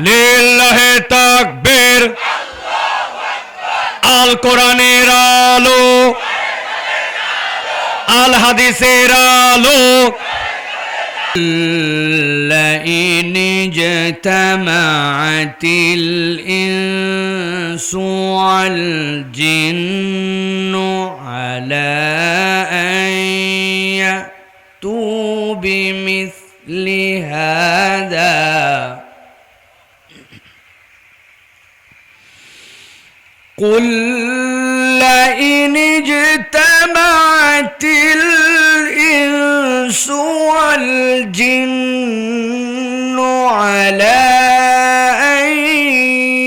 লিল্লাহে তাকবীর। আল কোরআনের আলো, আল হাদিসের আলো। لئن اجتمعت الإنس والجن على أن يأتوا بمثل هذا قل لئن اجتمعت الإنس والجن على أن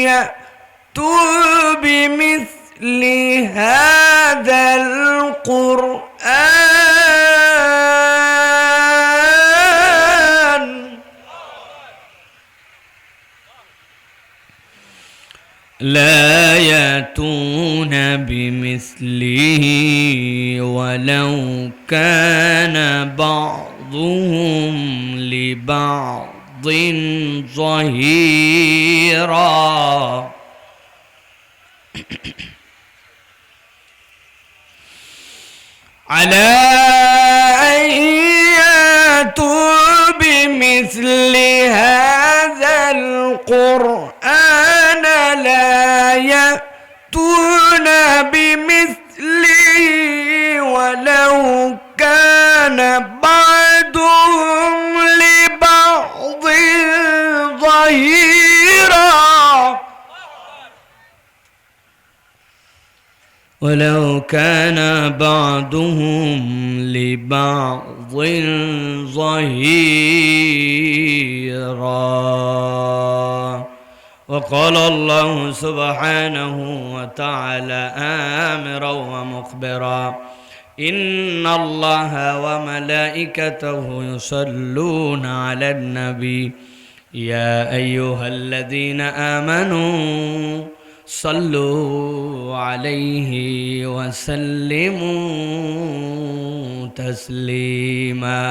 يأتوا بمثل هذا القرآن لا يأتون بمثله ولو كان بعضهم لبعض ظهيرا على أن يأتوا بمثل هذا القرآن لا يأتون بمثله ولو كان بعضهم لبعض ظهيرا ولو كان بعضهم لبعض ظهيرا وقال الله سبحانه وتعالى آمرا ومخبرا إن الله وملائكته يصلون على النبي يا أيها الذين آمنوا صلوا عليه وسلموا تسليما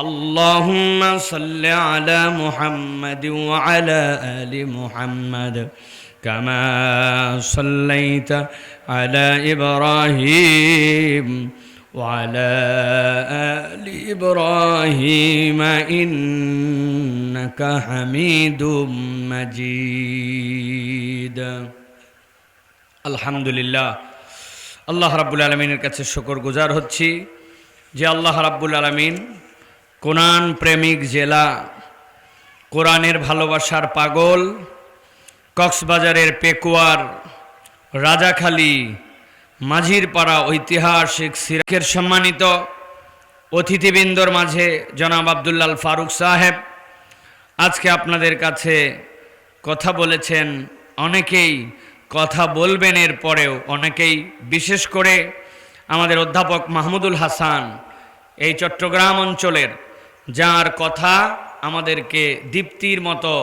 اللهم صل على محمد وعلى آل محمد كما صليت على إبراهيم وعلى آل إبراهيم إنك حميد مجيد الحمد لله আল্লাহ রাব্বুল আলামিনের কাছে শুকর গুজার হচ্ছি যে আল্লাহ রাব্বুল আলামিন কোরআন প্রেমিক জেলা, কোরআনের ভালোবাসার পাগল, কক্সবাজারের পেকুয়ার, রাজাখালী, মাঝিরপাড়া ঐতিহাসিক সিরাকের সম্মানিত অতিথিবৃন্দর মাঝে জনাব আব্দুল্লাহ ফারুক সাহেব আজকে আপনাদের কাছে কথা বলেছেন। অনেকেই কথা বলবেন, এর পরেও অনেকেই, বিশেষ করে আমাদের অধ্যাপক মাহমুদুল হাসান, এই চট্টগ্রাম অঞ্চলের, যার কথা আমাদেরকে দীপ্তির মতো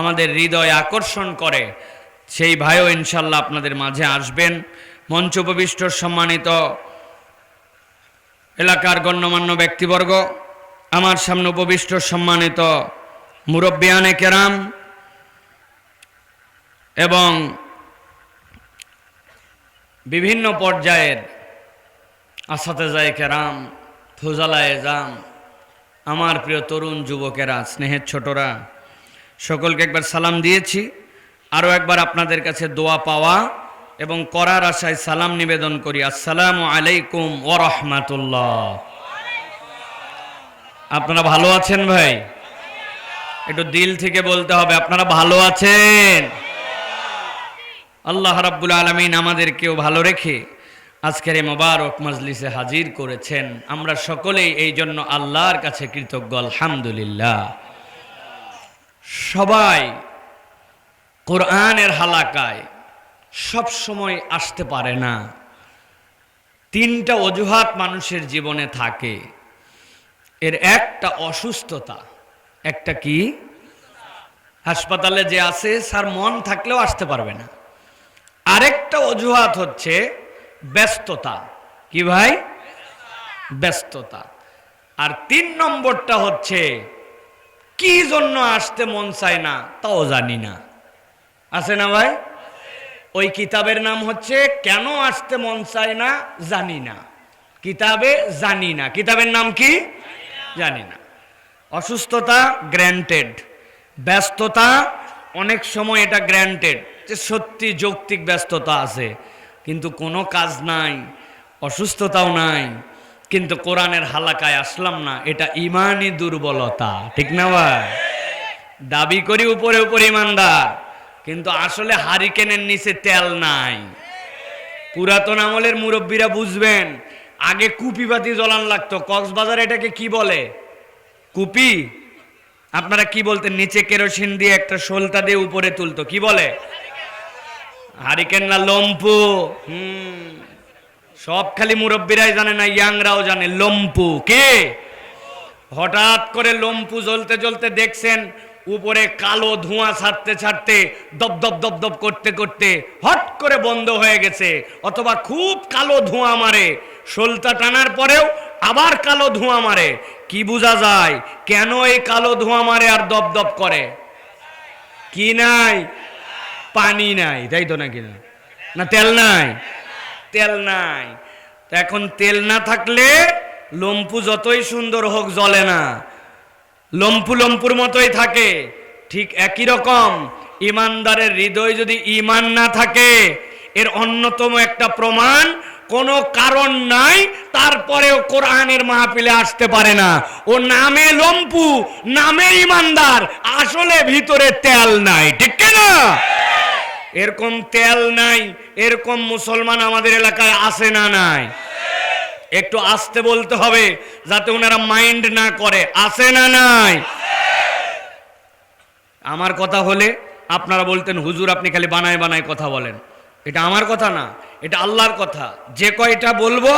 আমাদের হৃদয় আকর্ষণ করে, সেই ভাইও ইনশাল্লাহ আপনাদের মাঝে আসবেন। মঞ্চ উপবিষ্ট সম্মানিত এলাকার গণ্যমান্য ব্যক্তিবর্গ, আমার সামনে উপবিষ্ট সম্মানিত মুরব্বিয়ানে কেরাম এবং বিভিন্ন পর্যায়ের আসাতেজায়ে কেরাম, ফুজালায়ে জাম, আমার প্রিয় তরুণ যুবকেরা, স্নেহের ছোটরা, সকলকে একবার সালাম দিয়েছি। আরও একবার আপনাদের কাছে দোয়া পাওয়া এবং করার আশায় সালাম নিবেদন করি। আসসালামু আলাইকুম ওয়া রাহমাতুল্লাহ। আপনারা ভালো আছেন ভাই? একটু দিল থেকে বলতে হবে, আপনারা ভালো আছেন? আল্লাহ রাব্বুল আলামিন আমাদেরকেও ভালো রেখে আজকের এই মোবারক মজলিসে হাজির করেছেন। আমরা সকলেই এই জন্য আল্লাহর কাছে কৃতজ্ঞ, আলহামদুলিল্লাহ। সবাই কোরআনের হালাকায় সব সময় আসতে পারে না। তিনটা অজুহাত মানুষের জীবনে থাকে। এর একটা অসুস্থতা, একটা কি, হাসপাতালে যে আছে স্যার মন থাকলেও আসতে পারবে না। আরেকটা অজুহাত হচ্ছে ব্যস্ততা। কি ভাই? ব্যস্ততা। আর 3 নম্বরটা হচ্ছে কি জন্য আসতে মন চায় না তাও জানি না। আছে না ভাই? ওই কিতাবের নাম হচ্ছে কেন আসতে মন চায় না জানি না, কিতাবে জানি না। কিতাবের নাম কি? জানি না। অসুস্থতা গ্র্যান্টেড, ব্যস্ততা অনেক সময় এটা গ্র্যান্টেড যে সত্যি যৌক্তিক ব্যস্ততা আছে, কিন্তু কোনো কাজ নাই, অসুস্থতাও নাই, কিন্তু কোরআনের হালাকায় আসলাম না, এটা ইমানি দুর্বলতা। ঠিক না ভাই? দাবি করি উপরে উপরে ইমানদার, কিন্তু আসলে হারিকেনের নিচে তেল নাই। পুরাতন আমলের মুরব্বীরা বুঝবেন, আগে কুপিবাতি জ্বলান লাগতো। কক্সবাজার এটাকে কি বলে? কুপি। আপনারা কি বলতেন? নিচে কেরোসিন দিয়ে একটা শোলতা দিয়ে উপরে তুলতো, কি বলে? হারিকেন না লম্পু। সব খালি মুরব্বীরাই জানে না, ইয়াংরাও জানে লম্পু কে। হঠাৎ করে লম্পু জ্বলতে জ্বলতে দেখছেন উপরে কালো ধোঁয়া ছাড়তে ছাড়তে দপ দপ দপ দপ করতে করতে হট করে বন্ধ হয়ে গেছে, অথবা খুব কালো ধোঁয়া মারে, শোলতা টানার পরেও আবার কালো ধোঁয়া মারে। কি বোঝা যায় কেন এই কালো ধোঁয়া মারে আর দপ দপ করে? কি নাই? পানি নাই, তাই তো নাকি? না তেল নাই? তেল নাই। এখন তেল না থাকলে লম্পু যতই সুন্দর হোক জ্বলে না, লম্পু লম্পুর মতোই থাকে। ঠিক একই রকম ইমানদারের হৃদয় যদি ইমান না থাকে, এর অন্যতম একটা প্রমাণ, কোনো কারণ নাই তারপরেও কোরআনের মাহফিলে আসতে পারে না। ও নামে লম্পু, নামে ইমানদার, আসলে ভিতরে তেল নাই। ঠিক না? এরকম তেল নাই, এরকম মুসলমান আমাদের এলাকায় আছে না নাই? একটু আস্তে বলতে হবে যাতে ওনারা মাইন্ড না করে। আছে না নাই? আমার কথা হলে আপনারা বলতেন হুজুর আপনি খালি বানায় বানায় কথা বলেন। এটা আমার কথা না, এটা আল্লাহর কথা। যে কয়টা বলবো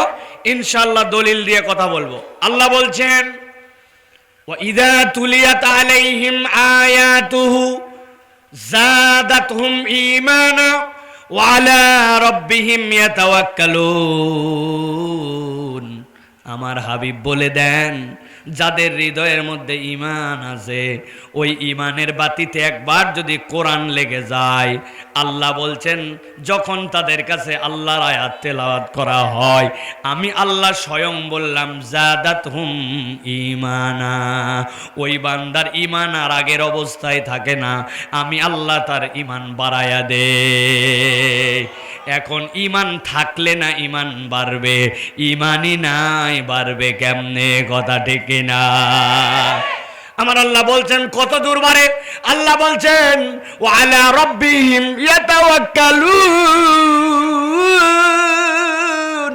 ইনশাআল্লাহ দলিল দিয়ে কথা বলবো। আল্লাহ বলছেন, ওয়া ইযা তুলিয়াত আলাইহিম আয়াতুহু যাদাতহুম ঈমানা ওয়া আলা রাব্বিহিম ইয়াতাওয়াক্কালুন। আমার হাবিব বলে দেন, যাদের হৃদয়ের মধ্যে ঈমান আছে, ওই ঈমানের বাতিতে একবার যদি কোরআন লেগে যায়, আল্লাহ বলছেন যখন তাদের কাছে আল্লাহর আয়াত তেলাওয়াত করা হয়, আমি আল্লাহ স্বয়ং বললাম যাদাতহুম ঈমানা। ওই বান্দার ঈমান আর আগের অবস্থায় থাকে না, আমি আল্লাহ তার ঈমান বাড়ায়া দে। এখন ঈমান থাকলে না ঈমান বাড়বে, ঈমানই নাই বাড়বে কেমনে? কথা ঠিক না? আমার আল্লাহ বলছেন কত দূর বাড়ে? আল্লাহ বলছেন ওয়া আলা রাব্বিহিম ইয়াতাওয়াক্কালুন।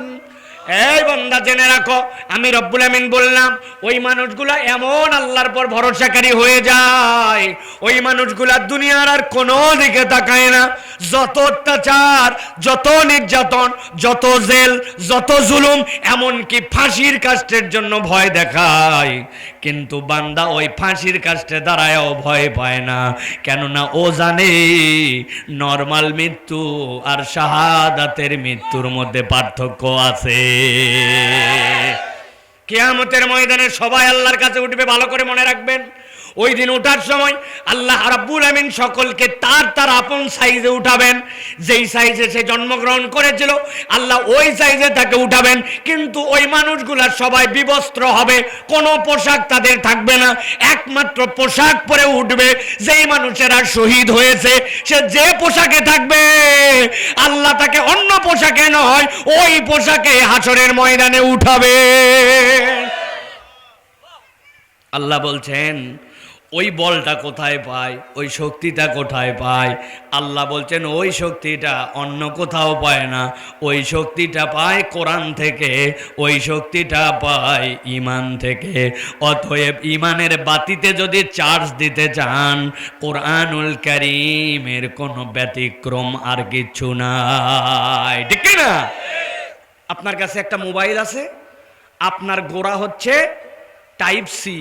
এই বান্দা জেনে রাখো, আমি রব্বুল আমিন বললাম ওই মানুষগুলা এমন আল্লাহর পর ভরসাকারী হয়ে যায়, ওই মানুষগুলা দুনিয়ার আর কোনো দিকে তাকায় না। যত অত্যাচার, যত নির্যাতন, যত জেল, যত জুলুম, এমনকি ফাঁসির কাষ্টের জন্য ভয় দেখায়, কিন্তু বান্দা ওই ফাঁসির কাষ্ঠে দাঁড়ায়ও ভয় পায় না। কেননা ও জানে নরমাল মৃত্যু আর শাহাদাতের মৃত্যুর মধ্যে পার্থক্য আছে। কিয়ামতের ময়দানে সবাই আল্লাহর কাছে উঠবে, ভালো করে মনে রাখবেন। ওই দিন ওঠার সময় আল্লাহ রাব্বুল আমিন সকলকে তার তার আপন সাইজে উঠাবেন। যেই সাইজে সে জন্মগ্রহণ করেছিল আল্লাহ ওই সাইজে তাকে উঠাবেন, কিন্তু ওই মানুষগুলা সবাই বিবস্ত্র হবে, কোনো পোশাক তাদের থাকবে না। একমাত্র পোশাক পরে উঠবে যেই মানুষেরা শহীদ হয়েছে, সে যে পোশাকে থাকবে আল্লাহ তাকে অন্য পোশাকে নয়, ওই পোশাকে হাসরের ময়দানে উঠাবে। আল্লাহ বলছেন ওই বলটা কোথায় পায়, ওই শক্তিটা কোথায় পায়? আল্লাহ বলছেন ওই শক্তিটা অন্য কোথাও পায় না, ওই শক্তিটা পায় কোরআন থেকে, ওই শক্তিটা পায় ঈমান থেকে। অতএব ঈমানের বাতিতে যদি চার্জ দিতে চান, কোরআনুল কারীমের কোনো ব্যতিক্রম আর কিছু নাই। ঠিক না? আপনার কাছে একটা মোবাইল আছে, আপনার গোড়া হচ্ছে টাইপ সি,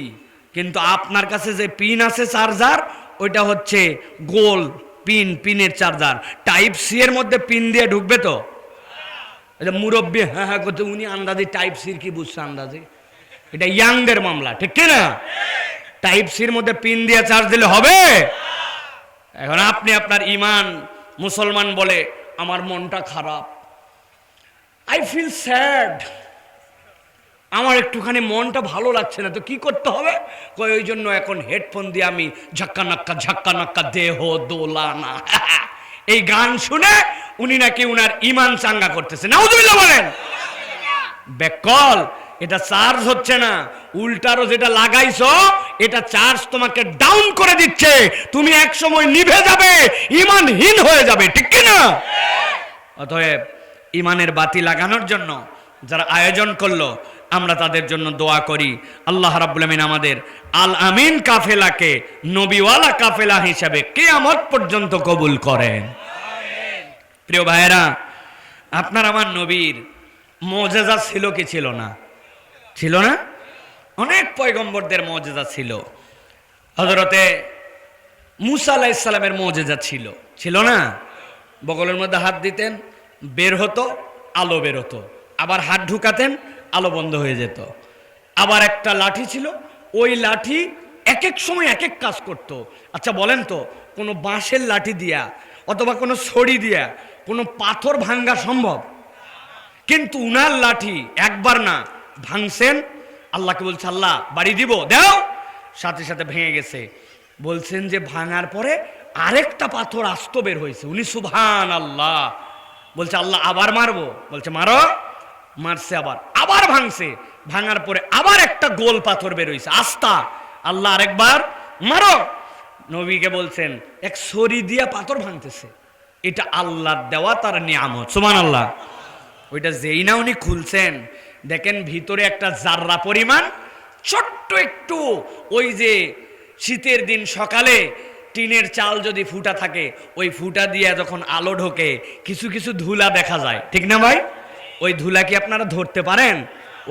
কিন্তু আপনার কাছে যে পিন আছে চার্জার, ওইটা হচ্ছে গোল পিন, পিনের চার্জার। টাইপ সি এর মধ্যে পিন দিয়ে ঢুকবে তো? এটা মুরব্বী হ্যাঁ হ্যাঁ করতে, উনি আন্দাজে টাইপ সির কি বুঝছে আন্দাজে? এটা ইয়াংদের মামলা। ঠিক না? টাইপ সির মধ্যে পিন দিয়ে চার্জ দিলে হবে? এখন আপনি আপনার ইমান মুসলমান বলে আমার মনটা খারাপ, আই ফিল স্যাড, আমার একটুখানি মনটা ভালো লাগছে না, তো কি করতে হবে? ওই জন্য এখন হেডফোন দিয়ে আমি ঝক্কা নাক্কা দেহ দোলানা এই গান শুনে উনি নাকি উনার ইমান চাঙ্গা করতেছে। নাউজুবিল্লাহ বলেন। বেকল, এটা চার্জ হচ্ছে না, উল্টারও যেটা লাগাইছো এটা চার্জ তোমাকে ডাউন করে দিচ্ছে, তুমি এক সময় নিভে যাবে, ইমানহীন হয়ে যাবে, ঠিক কি না? অতএব ইমানের বাতি লাগানোর জন্য যারা আয়োজন করলো আমরা তাদের জন্য দোয়া করি, আল্লাহ রাব্বুল আমিন আমাদের আল আমিন কাফেলাকে নবীওয়ালা কাফেলা হিসাবে কিয়ামত পর্যন্ত কবুল করেন। প্রিয় ভাইয়েরা, আপনার আমার নবীর মুজিজা ছিল কি ছিল না? ছিল না? অনেক পয়গম্বরদের মুজিজা ছিল। হযরতে মুসা আলাইহিস সালামের মুজিজা ছিল, ছিল না? বগলের মধ্যে হাত দিতেন, বের হতো, আলো বের হতো, আবার হাত ঢুকাতেন, আলো বন্ধ হয়ে যেত। আবার একটা লাঠি ছিল, ওই লাঠি এক এক সময় এক এক কাজ করত। আচ্ছা বলেন তো, কোনো বাঁশের লাঠি দিয়া অথবা কোনো ছড়ি দিয়া কোনো পাথর ভাঙ্গা সম্ভব? কিন্তু উনার লাঠি একবার না ভাঙছেন, আল্লাহকে বলছে আল্লাহ বাড়ি দিব, দাও, সাথে সাথে ভেঙে গেছে। বলছেন যে ভাঙার পরে আরেকটা পাথর আস্ত বের হয়েছে, উনি সুবহানাল্লাহ বলছে আল্লাহ আবার মারবো, বলছে মারো, মারছে, আবার আবার ভাঙছে, ভাঙার পরে আবার একটা গোল পাথর বের হয়েছে আস্তা, আল্লাহ আরেকবার মারো। নবীকে বলছেন এক ছড়ি দিয়া পাথর ভাঙতেছে, এটা আল্লাহর দেওয়া তার নিয়ামত, সুবহানাল্লাহ। ওইটা যেই না উনি খুলছেন, দেখেন ভিতরে একটা জাররা পরিমাণ ছোট্ট একটু, ওই যে শীতের দিন সকালে টিনের চাল যদি ফুটা থাকে, ওই ফুটা দিয়ে যখন আলো ঢোকে কিছু কিছু ধুলা দেখা যায়, ঠিক না ভাই? ওই ধুলা কি আপনারা ধরতে পারেন?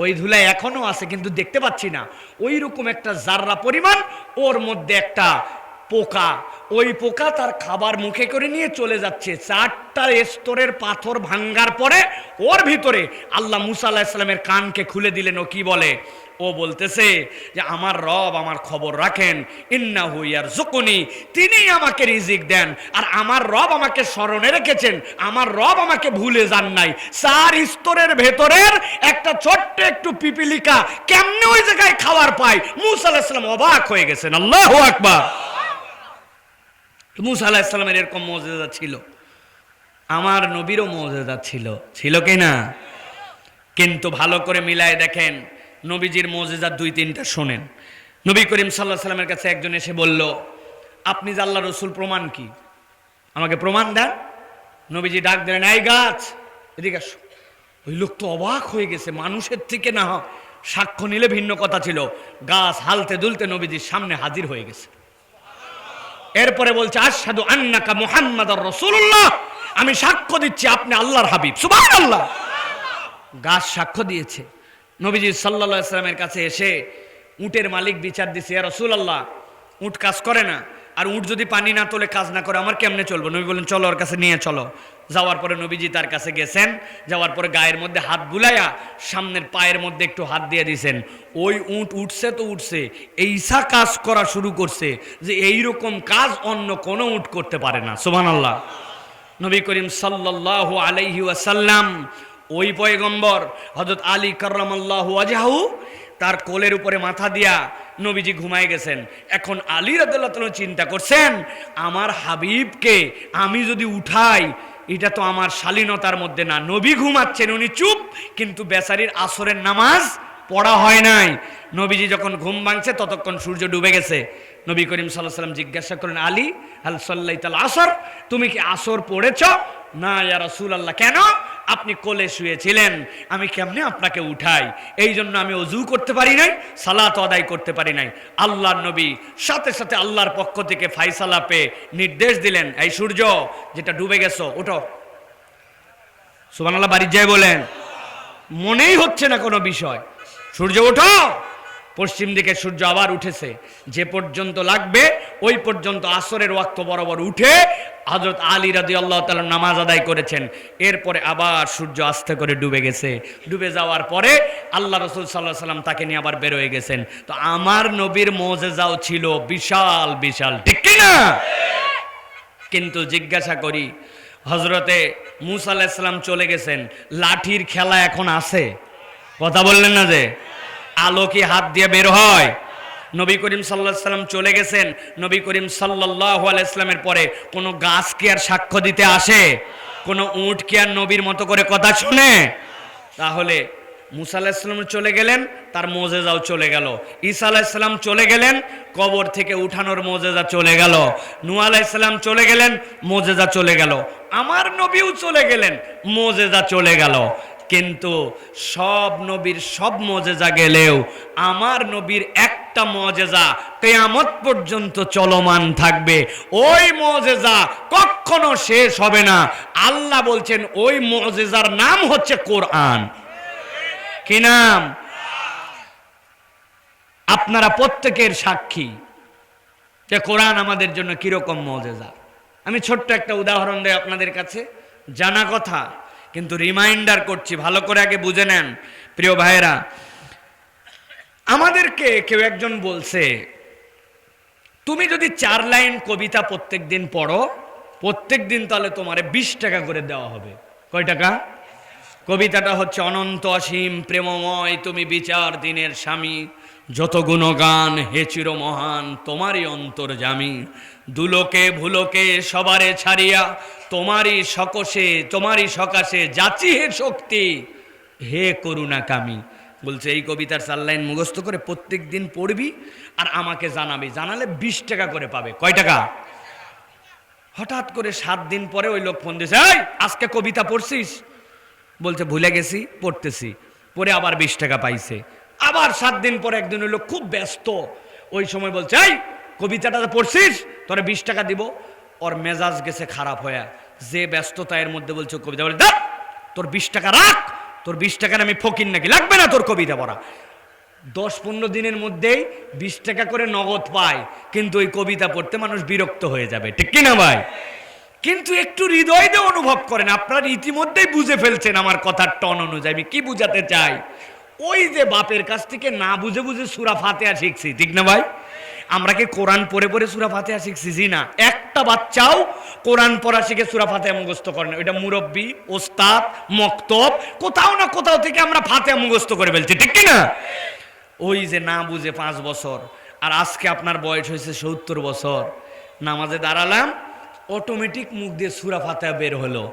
ওই ধুলা এখনো আছে কিন্তু দেখতে পাচ্ছি না। ওই রকম একটা জাররা পরিমাণ, ওর মধ্যে একটা পোকা, ওই পোকা তার খাবার মুখে করে নিয়ে চলে যাচ্ছে। 4টা স্তরের পাথর ভাঙ্গার পরে ওর ভিতরে আল্লাহ মুসা আলাইহিস সালামের কানকে খুলে দিলেন। ও কি বলে? ও বলতেছে যে আমার রব আমার খবর রাখেন, ইন্নাহু ইয়ারযুকুনি, তিনি আমাকে রিজিক দেন, আর আমার রব আমাকে স্মরণে রেখেছেন, আমার রব আমাকে ভুলে যান নাই। 4 স্তরের ভেতরের একটা ছোট্ট একটু পিপিলিকা কেমনে ওই জায়গায় খাবার পায়? মুসা আলাইহিস সালাম অবাক হয়ে গেছেন। আল্লাহু আকবার। মুসা আলাইহিস সালামের এরকম মুজিজা ছিল, আমার নবীরও মুজিজা ছিল, ছিল কি না? কিন্তু ভালো করে মিলায় দেখেন, নবীজির মুজিজা 2-3টা শোনেন। নবী করিম সাল্লাল্লাহু আলাইহি সাল্লামের কাছে একজন এসে বলল, আপনি যে আল্লাহর রাসূল, প্রমাণ কি? আমাকে প্রমাণ দেন। নবীজি ডাক দিলেন, এই গাছ এদিকে আসো। ওই লোক তো অবাক হয়ে গেছে, মানুষের থেকে না সাক্ষ্য নিলে ভিন্ন কথা ছিল, গাছ হালতে দুলতে নবীজির সামনে হাজির হয়ে গেছে। এরপরে বলছে, আশহাদু আন্নাকা মুহাম্মাদুর রাসূলুল্লাহ, আমি সাক্ষ্য দিচ্ছি আপনি আল্লাহর হাবিব। সুবহানাল্লাহ। গাছ সাক্ষ্য দিয়েছে। নবীজি সাল্লাল্লাহু আলাইহি সাল্লামের কাছে এসে উটের মালিক বিচার দিছে, ইয়া রাসূলুল্লাহ, উট কাজ করে না, আর উট যদি পানি না তোলে, কাজ না করে, আমার কেমনে চলবো? নবী বলেন, চলো ওর কাছে নিয়ে চলো। যাওয়ার পরে নবীজি তার কাছে গেছেন, যাওয়ার পরে গায়ের মধ্যে হাত বুলাইয়া সামনের পায়ের মধ্যে একটু হাত দিয়ে দিয়েছেন। ওই উট উঠছে তো উঠছে, এইসা কাজ করা শুরু করছে যে এইরকম কাজ অন্য কোনো উট করতে পারে না। সুবহানাল্লাহ। নবী করিম সাল্লাল্লাহু আলাইহি ওয়াসাল্লাম, ওই পয়গম্বর হযরত আলী কাররামাল্লাহু ওয়াজহাহু, তার কোলের উপরে মাথা দিয়া নবীজি ঘুমায় গেছেন। এখন আলী রাদিয়াল্লাহু তাআলা চিন্তা করছেন, আমার হাবিবকে আমি যদি উঠাই, এটা তো আমার শালীনতার মধ্যে না। নবী ঘুমাচ্ছেন, উনি চুপ, কিন্তু বেচারির আসরের নামাজ পড়া হয় নাই। নবীজি যখন ঘুম ভাঙছে ততক্ষণ সূর্য ডুবে গেছে। নবী করিম সাল্লাল্লাহু আলাইহি ওয়াসাল্লাম জিজ্ঞাসা করেন, আলী হাল সাল্লাইতাল আসর, তুমি কি আসর পড়েছ? না ইয়া রাসূলুল্লাহ। কেন? আপনি কোলে শুয়েছিলেন, আমি কেমনে আপনাকে উঠাই? এই জন্য আমি ওযু করতে পারি নাই, সালাত আদায় করতে পারি নাই। আল্লাহর নবী সাথে সাথে আল্লাহর পক্ষ থেকে ফায়সালা পেয়ে নির্দেশ দিলেন, এই সূর্য যেটা ডুবে গেছো, ওঠো। সুবহানাল্লাহ। বাড়ি যায় বলেন, মনেই হচ্ছে না কোনো বিষয়। সূর্য ওঠো। পশ্চিম দিকে সূর্য আবার উঠেছে, যে পর্যন্ত লাগবে ওই পর্যন্ত আসরের ওয়াক্ত বরাবর উঠে হযরত আলী রাদিয়াল্লাহু তাআলা নামাজ আদায় করেছেন। এরপরে আবার সূর্য আস্তে করে ডুবে গেছে। ডুবে যাওয়ার পরে আল্লাহ রাসূল সাল্লাল্লাহু আলাইহি সাল্লাম তাকে নিয়ে আবার বের হয়ে গেছেন। তো আমার নবীর মুজিজাও ছিল বিশাল বিশাল, ঠিক কি না? কিন্তু জিজ্ঞাসা করি, হযরতে মূসা আলাইহিস সালাম চলে গেছেন, লাঠির খেলা এখন আছে? কথা বললেন না যে? আলো কি হাত দিয়ে বের হয়? নবী করিম সাল্লাল্লাহু আলাইহি সাল্লাম চলে গেছেন, নবী করিম সাল্লাল্লাহু আলাইহি সাল্লামের পরে কোনো গাছ কি আর সাক্ষ্য দিতে আসে? কোনো উট কি আর নবীর মতো করে কথা শুনে? তাহলে মূসা আলাইহিস সালাম চলে গেলেন, তার মুজিজাও চলে গেল। ঈসা আলাইহিস সালাম চলে গেলেন, কবর থেকে উঠানোর মুজিজা চলে গেল। নূহ আলাইহিস সালাম চলে গেলেন, মুজিজা চলে গেল। আমার নবীও চলে গেলেন, মুজিজা চলে গেল। কিন্তু সব নবীর সব মুজিজা গেলেও আমার নবীর একটা মুজিজা কিয়ামত পর্যন্ত চলমান থাকবে। ওই মুজিজা কখনো শেষ হবে না। আল্লাহ বলছেন ওই মুজিজার নাম হচ্ছে কোরআন। কি নাম? আপনারা প্রত্যেকের সাক্ষী যে কোরআন আমাদের জন্য কিরকম মুজিজা। আমি ছোট্ট একটা উদাহরণ দেই আপনাদের কাছে, জানা কথা কিন্তু রিমাইন্ডার করছি, ভালো করে আগে বুঝে নেন। প্রিয় ভাইয়েরা, আমাদেরকে কেউ একজন বলছে, তুমি যদি 4 লাইন কবিতা প্রত্যেক দিন পড়ো, প্রত্যেক দিন তাহলে তোমারে 20 টাকা করে দেওয়া হবে। কয় টাকা? কবিতাটা হচ্ছে, অনন্ত অসীম প্রেমময় তুমি বিচার দিনের স্বামী, যত গুণগান হে চির মহান তোমারই অন্তর্যামী, দুলোকে ভুলোকে সবারে ছাড়িয়া তোমারই সকাশে যাচি হে শক্তি হে করুণা কামি। বলছে এই কবিতার 4 লাইন মুখস্থ করে প্রত্যেক দিন পড়বি আর আমাকে জানাবি, জানালে 20 টাকা করে পাবে। কয় টাকা? হঠাৎ করে 7 দিন পরে ওই লোক ফোন দিয়েছে, এই আজকে কবিতা পড়ছিস? বলছে ভুলে গেছি, পড়তেছি। পরে আবার 20 টাকা পাইছে। আবার 7 দিন পরে একদিন ওই লোক খুব ব্যস্ত, ওই সময় বলছে, এই কবিতাটা পড়ছিস, তোরে 20 টাকা দিব। ওর মেজাজ গেছে খারাপ হয়ে, যে ব্যস্ততা এর মধ্যে বলছে কবিতা, বলে দেখ তোর 20 টাকা রাখ, তোর 20 টাকার আমি ফকির নাকি, লাগবে না তোর কবিতা পড়া। 10-15 দিনের মধ্যেই 20 টাকা করে নগদ পায়, কিন্তু ওই কবিতা পড়তে মানুষ বিরক্ত হয়ে যাবে, ঠিক কিনা ভাই? কিন্তু একটু হৃদয় দিয়ে অনুভব করেন, আপনারা ইতিমধ্যেই বুঝে ফেলছেন আমার কথার টন অনুযায়ী আমি কি বুঝাতে চাই। ওই যে বাপের কাছ থেকে না বুঝে বুঝে সূরা ফাতিহা শিখছি, ঠিক না ভাই? আমরা কি কোরআন পড়ে পড়ে সূরা ফাতিহা শিখছি? না, একটা বাচ্চাও কোরআন পড়া শিখে সূরা ফাতিহা মুখস্থ করে না। ওইটা মুরব্বি, ওস্তাদ, মক্তব, কোথাও না কোথাও থেকে আমরা ফাতিহা মুখস্থ করে ফেলছি, ঠিক কি না? ওই যে না বুঝে 5 বছর, আর আজকে আপনার বয়স হয়েছে 70 বছর, নামাজে দাঁড়ালাম, অটোমেটিক মুখ দিয়ে সূরা ফাতিহা বের হলো।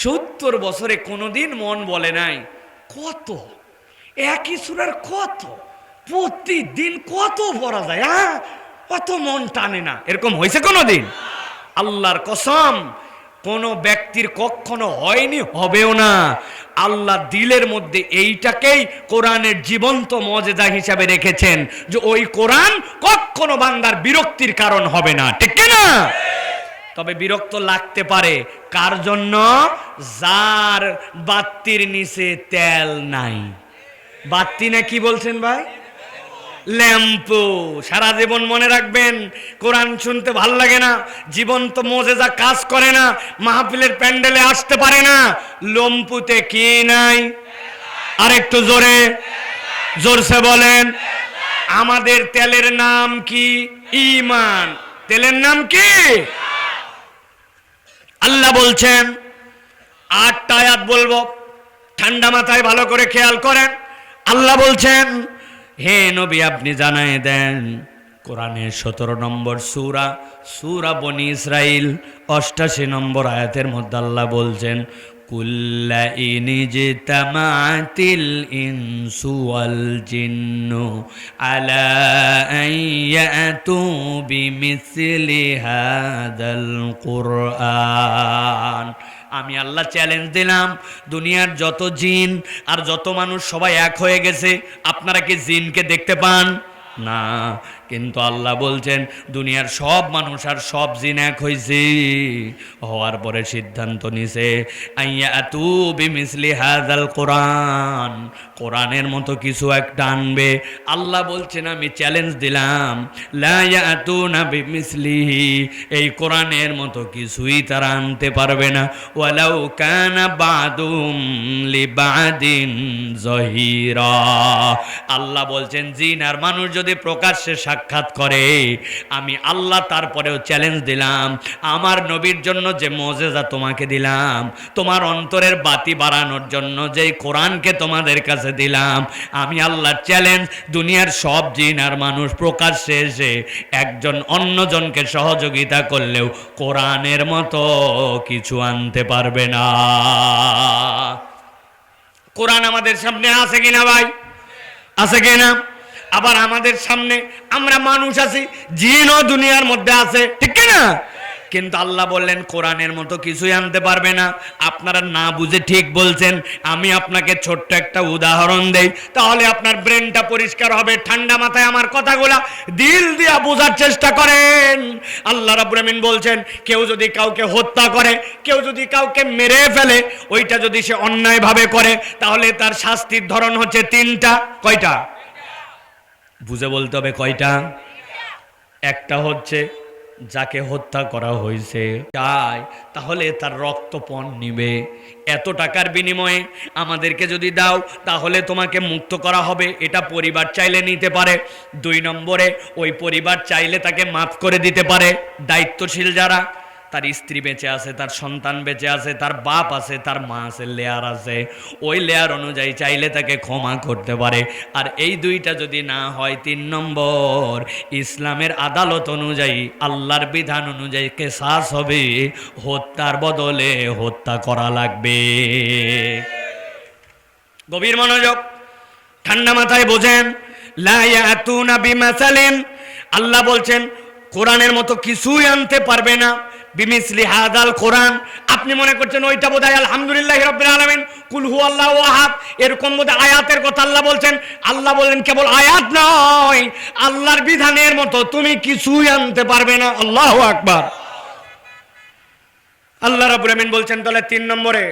70 বছরে কোনোদিন মন বলে নাই কত একই সূরার কত প্রতিদিন কত পড়া যায়, অত মন টানে না, এরকম হয়েছে কোনোদিন? আল্লাহর কসম, কোন ব্যক্তির কখনো হয়নি, হবেও না। আল্লাহ দিলের মধ্যে এইটাকেই কোরআনের জীবন্ত মুজিজা হিসাবে রেখেছেন, যে ওই কোরআন কখনো বান্দার বিরক্তির কারণ হবে না, ঠিক না? তবে বিরক্ত লাগতে পারে কার জন্য? যার বাতির নিচে তেল নাই। বাতি না কি বলছেন ভাই? ল্যাম্পো। সারা জীবন মনে রাখবেন, কোরআন শুনতে ভাল লাগে না, জীবন্ত মুজিজা কাজ করে না, মাহফিলের প্যান্ডেলে আসতে পারে না, লম্পুতে কি নাই? আর একটু জোরে জোরসে বলেন। আমাদের তেলের নাম কি? ঈমান। তেলের নাম কি? আল্লাহ বলছেন, 8টা আয়াত বলবো, ঠান্ডা মাথায় ভালো করে খেয়াল করেন। আল্লাহ বলছেন, হে নবী আপনি জানাই দেন, কোরআনের 17 নম্বর সূরা বনি ইসরাইল 88 নম্বর আয়াতের মধ্যে আল্লাহ বলছেন, কুল্লা ইনিজতামাতিল ইনসু ওয়াল জিন্নু আলা আইয়াতু বিমিসলি হাদাল কুরআন। আমি আল্লাহ চ্যালেঞ্জ দিলাম, দুনিয়ার যত জিন আর যত মানুষ সবাই এক হয়ে গেছে, আপনারা কি জিনকে দেখতে পান? না, কিন্তু আল্লাহ বলছেন দুনিয়ার সব মানুষ আর সব জিন এক হইছে, হওয়ার পরে সিদ্ধান্ত নিছে আইয়াতু বিমিসলি হাযাল কোরআন, কোরআনের মতো কিছু একটা আনবে। আল্লাহ বলছেন আমি চ্যালেঞ্জ দিলাম, লা ইয়াতুনা বিমিসলিহি, এই কোরআনের মতো কিছুই তারা আনতে পারবে না। ওয়ালাউ কানা বাদুম লিবাদিন জহিরা, আল্লাহ বলছেন জিন আর মানুষ যদি প্রকাশ্যে সাক্ষাৎ করে, আমি আল্লাহ তারপরেও চ্যালেঞ্জ দিলাম, আমার নবীর জন্য যে মুজিজা তোমাকে দিলাম, তোমার অন্তরের বাতি বাড়ানোর জন্য যেই কোরআনকে তোমাদের কাছে দিলাম, আমি আল্লাহ চ্যালেঞ্জ, দুনিয়ার সব জিন আর মানুষ প্রকাশ্যে এসে একজন অন্যজনকে সহযোগিতা করলেও কোরআনের মতো কিছু আনতে পারবে না। কোরআন আমাদের সামনে আছে কিনা ভাই? আছে কিনা? আবার আমাদের সামনে আমরা মানুষ আছি, জিনও দুনিয়ার মধ্যে আছে, ঠিক কিনা? কিন্তু আল্লাহ বললেন কোরআনের মতো কিছুই আনতে পারবে না। আপনারা না বুঝে ঠিক বলছেন। আমি আপনাকে ছোট্ট একটা উদাহরণ দেই, তাহলে আপনার ব্রেনটা পরিষ্কার হবে। ঠান্ডা মাথায় আমার কথাগুলা দিল দিয়া বোঝার চেষ্টা করেন। আল্লাহ রাব্বুল আমিন বলছেন কেউ যদি কাউকে হত্যা করে, কেউ যদি কাউকে মেরে ফেলে, ওইটা যদি সে অন্যায়ভাবে করে, তাহলে তার শাস্তির ধরন হচ্ছে তিনটা। কয়টা? বুঝে বলতে হবে কয়টা? একটা হচ্ছে যাকে হত্যা করা হয়েছে চাই, তাহলে তার রক্তপণ নিবে। এত টাকার বিনিময়ে আমাদেরকে যদি দাও, তাহলে তোমাকে মুক্ত করা হবে, এটা পরিবার চাইলে নিতে পারে। 2 নম্বরে ওই পরিবার চাইলে তাকে মাফ করে দিতে পারে। দায়িত্বশীল যারা, তার স্ত্রী বেঁচে আছে, তার সন্তান বেঁচে আছে, তার বাপ আছে, তার মা আছে, লেয়ার আছে, ওই লেয়ার অনুযায়ী চাইলে তাকে ক্ষমা করতে পারে। আর এই দুইটা যদি না হয়, 3 নম্বর ইসলামের আদালত অনুযায়ী, আল্লাহর বিধান অনুযায়ী কিসাস হবে, হত্যার বদলে হত্যা করা লাগবে। গভীর মনোযোগ, ঠান্ডা মাথায় বোঝেন। লা ইয়াতুনা বিমাসালিন, আল্লাহ বলছেন কোরআনের মতো কিছুই আনতে পারবে না। বিমিসলি হাযাল কোরআন, আপনি মনে করছেন ওইটা বোধহয় আলহামদুলিল্লাহি রাব্বিল আলামিন, কুল হুয়াল্লাহু আহাদ, এরকম বোধহয় আয়াতের কথা আল্লাহ বলছেন। আল্লাহ বলেন কেবল আয়াত নয়, আল্লাহর বিধানের মতো তুমি কিছুই আনতে পারবে না। আল্লাহু আকবার। আল্লাহ রাব্বুল আমিন বলছেন তাহলে 3 নম্বরে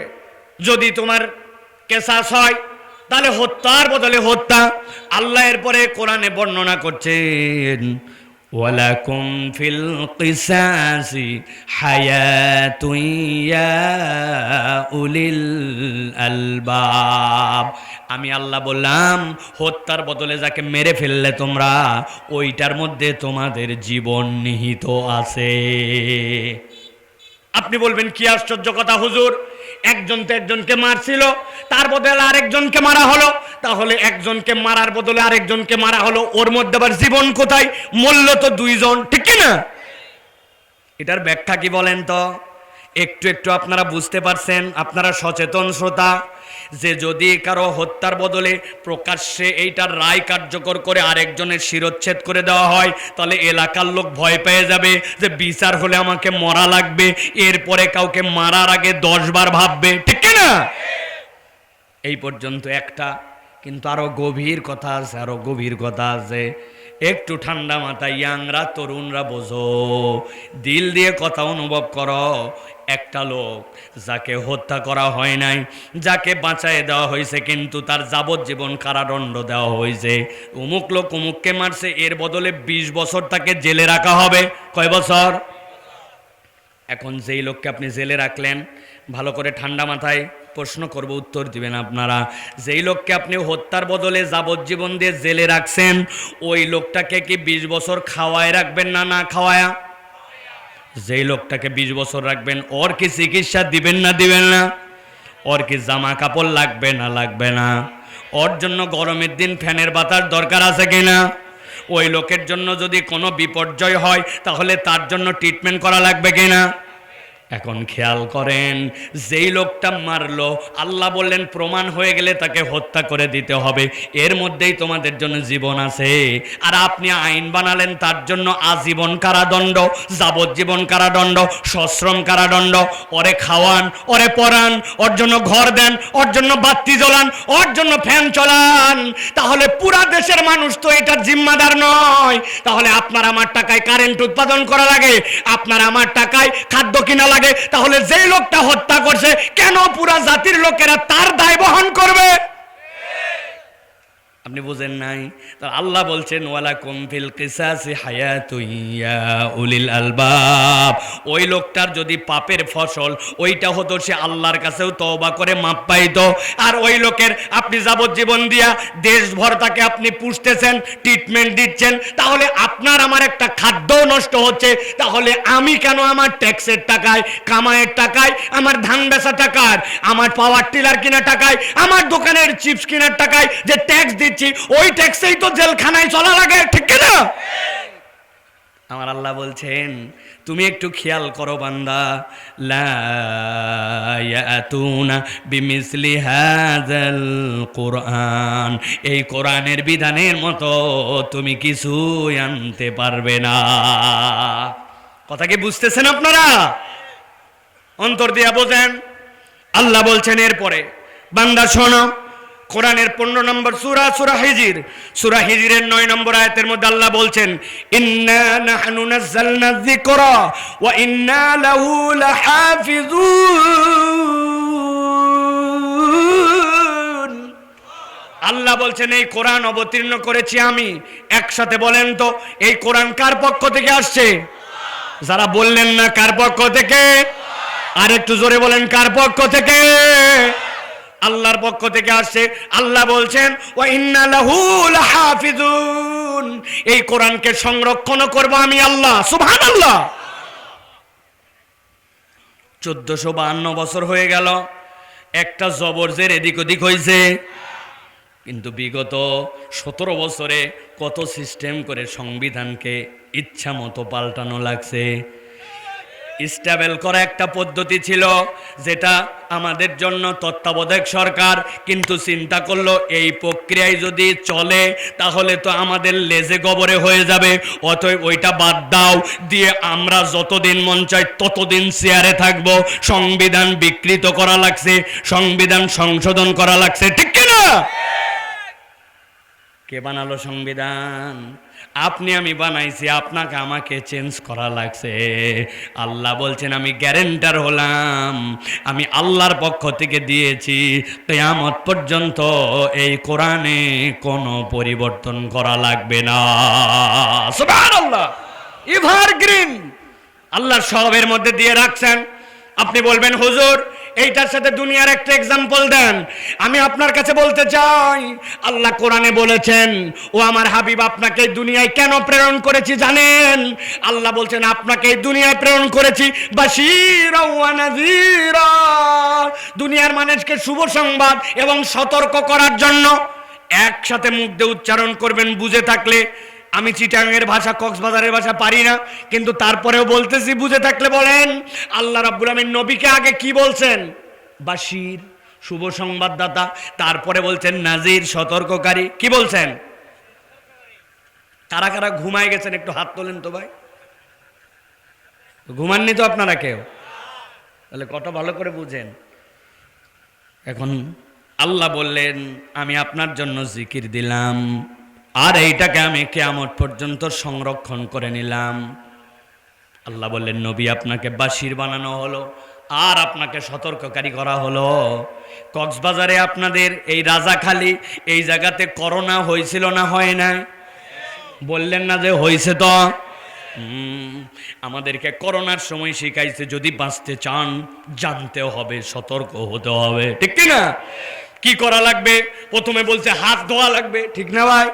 যদি তোমার কিসাস হয়, তাহলে হত্যার বদলে হত্যা। আল্লাহ এরপরে কোরআনে বর্ণনা করছেন ওয়ালাকুম ফিল কিসাসি হায়াতুন ইয়া উলিল আলবাব, আমি আল্লাহ বললাম হত্যার বদলে যাকে মেরে ফেললে তোমরা, ওইটার মধ্যে তোমাদের জীবন নিহিত আছে। আপনি বলবেন কি আশ্চর্য কথা হুজুর, একজন তো একজনকে মারছিল, তার বদলে আরেকজনকে মারা হলো, তাহলে একজনকে মারার বদলে আরেকজনকে মারা হলো, ওর মধ্যে আবার জীবন কোথায়? মূল্য তো 2 জন, ঠিক কি না? এটার ব্যাখ্যা কি বলেন তো? একটু একটু আপনারা বুঝতে পারছেন, আপনারা সচেতন শ্রোতা, যে যদি কারো হত্যার বদলে প্রকাশ্যে এইটার রায় কার্যকর করে আরেকজনের শিরচ্ছেদ করে দেওয়া হয়, তাহলে এলাকার লোক ভয় পেয়ে যাবে যে বিচার হলে আমাকে মরা লাগবে, এরপরে কাউকে মারার আগে 10 বার ভাববে, ঠিক না? এই পর্যন্ত একটা, কিন্তু আরো গভীর কথা আছে, আরো গভীর কথা আছে। একটু ঠান্ডা মাথায় ইয়াংরা, তরুণরা বোঝো, দিল দিয়ে কথা অনুভব করো। একটা লোক যাকে হত্যা করা হয় নাই, যাকে বাঁচায় দেওয়া হয়েছে, কিন্তু তার যাবজ্জীবন কারাদণ্ড দেওয়া হয়েছে, অমুক লোক অমুককে মারছে, এর বদলে 20 বছর তাকে জেলে রাখা হবে। কয় বছর? এখন যেই লোককে আপনি জেলে রাখলেন, ভালো করে ঠান্ডা মাথায় প্রশ্ন করব, উত্তর দিবেন আপনারা। যেই লোককে আপনি হত্যার বদলে যাবজ্জীবন দিয়ে জেলে রাখছেন, ওই লোকটাকে কি 20 বছর খাওয়ায় রাখবেন না না খাওয়ায়া? যেই লোকটাকে 20 বছর রাখবেন, ওর কি চিকিৎসা দিবেন না দিবেন না? ওর কি জামা কাপড় লাগবে না লাগবে না? ওর জন্য গরমের দিন ফ্যানের বাতাস দরকার আছে কিনা? ওই লোকের জন্য যদি কোনো বিপর্যয় হয়, তাহলে তার জন্য ট্রিটমেন্ট করা লাগবে কিনা? এখন খেয়াল করেন, যেই লোকটা মারলো আল্লাহ বললেন প্রমাণ হয়ে গেলে তাকে হত্যা করে দিতে হবে, এর মধ্যেই তোমাদের জন্য জীবন আছে। আর আপনি আইন বানালেন তার জন্য আজীবন কারাদণ্ড, যাবজ্জীবন কারাদণ্ড, সশ্রম কারাদণ্ড। ওরে খাওয়ান, ওরে পরান, ওর জন্য ঘর দেন, ওর জন্য বাতি জ্বলান, ওর জন্য ফ্যান চলান। তাহলে পুরা দেশের মানুষ তো এটা জিম্মাদার নয়। তাহলে আপনার আমার টাকায় কারেন্ট উৎপাদন করা লাগে, আপনার আমার টাকায় খাদ্য কিনা লাগে। তাহলে যে লোকটা হত্যা করছে কেন পুরা জাতির লোকেরা তার দায় বহন করবে? আপনি বুঝেন নাই? তো আল্লাহ বলছেন ওয়ালাকুম ফিল কিসাসি হায়াতুন ইয়া উলিল আলবাব। ওই লোকটার যদি পাপের ফসল ওইটা হতো, সে আল্লাহর কাছেও তওবা করে মাপ পাইতো। আর ওই লোকের আপনি যাবজ্জীবন দিয়া দেশভর তাকে আপনি পুষতেছেন, ট্রিটমেন্ট দিচ্ছেন, তাহলে আপনার আমার একটা খাদ্যও নষ্ট হচ্ছে। তাহলে আমি কেন আমার ট্যাক্সের টাকায়, কামাইয়ের টাকায়, আমার ধান বেচা টাকার, আমার পাওয়ার টিলার কিনা টাকায়, আমার দোকানের চিপস কেনার টাকায় যে ট্যাক্স দিচ্ছি, ওই ট্যাক্সেই তো জেলখানায় চলা লাগে, ঠিক না? আমার আল্লাহ বলছেন তুমি একটু খেয়াল করো বান্দা, লা ইয়াতুনা বিমিসলি হাযাল কুরআন, এই কোরআনের বিধানের মতো তুমি কিছু আনতে পারবে না। কথা কি বুঝতেছেন আপনারা? অন্তর দিয়া বোঝেন। আল্লাহ বলছেন এরপরে, বান্দা শোনো, কোরআনের 15 নম্বর সূরা, সূরা হিজর, সূরা হিজরের 9 নম্বর আয়াতের মধ্যে আল্লাহ বলছেন ইন্না নাহনু নাযালনা যিকরা ওয়া ইন্না লাহু লাহাফিজুন। আল্লাহ বলছেন এই কোরআন অবতীর্ণ করেছি আমি। একসাথে বলেন তো, এই কোরআন কার পক্ষ থেকে আসছে? যারা বললেন না কার পক্ষ থেকে, আর একটু জোরে বলেন কার পক্ষ থেকে? আল্লাহর পক্ষ থেকে আসছে। আল্লাহ বলছেন ওয়া ইন্না লাহু লাহাফিজুন, এই কোরআনকে সংরক্ষণ করব আমি আল্লাহ। সুবহানাল্লাহ। 1452 বছর হয়ে গেল, একটা জবর জের এদিক ওদিক হয়েছে, কিন্তু বিগত 17 বছরে কত সিস্টেম করে সংবিধানকে ইচ্ছা মতো পাল্টানো লাগছে। স্টেবল করা একটা পদ্ধতি ছিল, যেটা আমাদের জন্য তত্ত্বাবধায়ক সরকার কিন্তু চিন্তা করলো এই প্রক্রিয়ায় যদি চলে তাহলে তো আমাদের লেজে গবরে হয়ে যাবে, অতএব ওইটা বাদ দাও, দিয়ে আমরা যতদিন মন চাই ততদিন চেয়ারে থাকবো। সংবিধান বিকৃত করা লাগছে, সংবিধান সংশোধন করা লাগছে, ঠিক কিনা? কে বানালো সংবিধান? আপনি আমি বানাইছি, আপনাকে আমাকে চেঞ্জ করা লাগছে। আল্লাহ বলছেন আমি গ্যারান্টার হলাম, আমি আল্লাহর পক্ষ থেকে দিয়েছি, কিয়ামত পর্যন্ত এই কোরআনে কোনো পরিবর্তন করা লাগবে না। সুবহানাল্লাহ। এভারগ্রিন আল্লাহ সবের মধ্যে দিয়ে রাখছেন। আপনি বলবেন হুজুর এইটার সাথে দুনিয়ার একটা এক্সাম্পল দেন। আমি আপনার কাছে বলতে চাই, আল্লাহ কোরআনে বলেছেন ও আমার হাবিব আপনাকে এই দুনিয়ায় কেন প্রেরণ করেছি জানেন? আল্লাহ বলছেন আপনাকে এই দুনিয়ায় প্রেরণ করেছি বাশীরা ওয়া নাযীরা, দুনিয়ার মানুষকে শুভ সংবাদ এবং সতর্ক করার জন্য। একসাথে মুখ দিয়ে উচ্চারণ করবেন বুঝে থাকলে। আমি চিটাঙের ভাষা, কক্সবাজারের ভাষা পারি না, কিন্তু তারপরেও বলতেছি বুঝে থাকলে বলেন। আল্লাহ রাব্বুল আমিন নবীকে আগে কি বলছেন? বাশীর, শুভ সংবাদদাতা। তারপরে বলছেন নাজির, সতর্ককারী। কি বলছেন? কারা কারা ঘুমায় গেছেন একটু হাত তোলেন তো ভাই। ঘুমাননি তো আপনারা কেউ? তাহলে কত ভালো করে বুঝেন। এখন আল্লাহ বললেন আমি আপনার জন্য জিকির দিলাম, আর এইটাকে আমি কিয়ামত পর্যন্ত সংরক্ষণ করে নিলাম। আল্লাহ বললেন নবী আপনাকে বাশীর বানানো হলো, আর আপনাকে সতর্ককারী করা হলো। কক্সবাজারে আপনাদের এই রাজাখালী এই জায়গাতে করোনা হয়েছিল না হয় না? বললেন না যে হয়েছে? তো আমাদেরকে করোনার সময় শিখাইছে যদি বাঁচতে চান জানতে হবে, সতর্ক হতে হবে, ঠিক কিনা? কি করা লাগবে? প্রথমে বলছে হাত ধোয়া লাগবে, ঠিক না ভাই?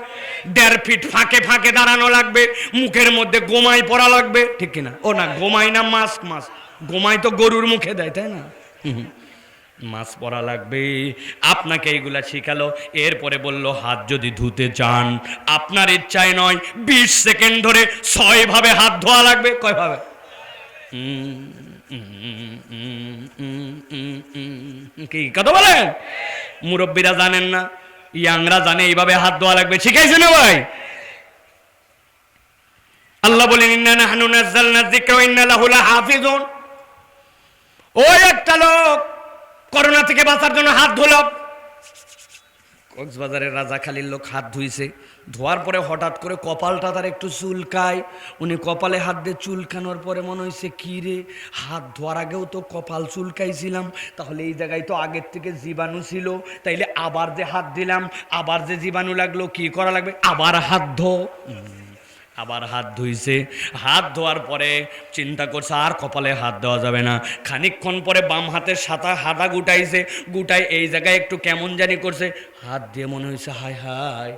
1.5 ফিট ফাঁকে ফাঁকে দাঁড়ানো লাগবে, মুখের মধ্যে গোমাই পরা লাগবে, ঠিক কিনা? ও না, গোমাই না, মাস্ক। গোমাই তো গরুর মুখে দেয়, তাই না? মাস্ক পরা লাগবে। আপনাকে এইগুলা শিখালো। এরপরে বলল হাত যদি ধুতে চান আপনার ইচ্ছায় নয় 20 সেকেন্ড ধরে 6 ভাবে হাত ধোয়া লাগবে। কয় ভাবে? কি কথা বলেন? মুরব্বীরা জানেন না, ইয়াংরা জানে এইভাবে হাত ধোয়া লাগবে, শিখাইছে না ভাই? আল্লাহ বলেন ইন্না নাহনু নাযালনা যিকরা ওয়া ইন্না লাহু লাহাফিজুন। ওই একটা লোক করোনা থেকে বাঁচার জন্য হাত ধুল। কক্সবাজারের রাজাখালীর লোক হাত ধুইছে, ধোয়ার পরে হঠাৎ করে কপালটা তার একটু চুলকায়। উনি কপালে হাত দিয়ে চুলকানোর পরে মনে হয়েছে কি রে, হাত ধোয়ার আগেও তো কপাল চুলকাইছিলাম, তাহলে এই জায়গায় তো আগের থেকে জীবাণু ছিল, তাইলে আবার যে হাত দিলাম আবার যে জীবাণু লাগলো, কি করা লাগবে? আবার হাত ধো। আবার হাত ধুইছে, হাত ধোয়ার পরে চিন্তা করছে আর কপালে হাত দেওয়া যাবে না। খানিকক্ষণ পরে বাম হাতের সাথে হাতা গুটাইছে, গুটাই এই জায়গায় একটু কেমন জানি করছে, হাত দিয়ে মনে হয়েছে হায় হায়,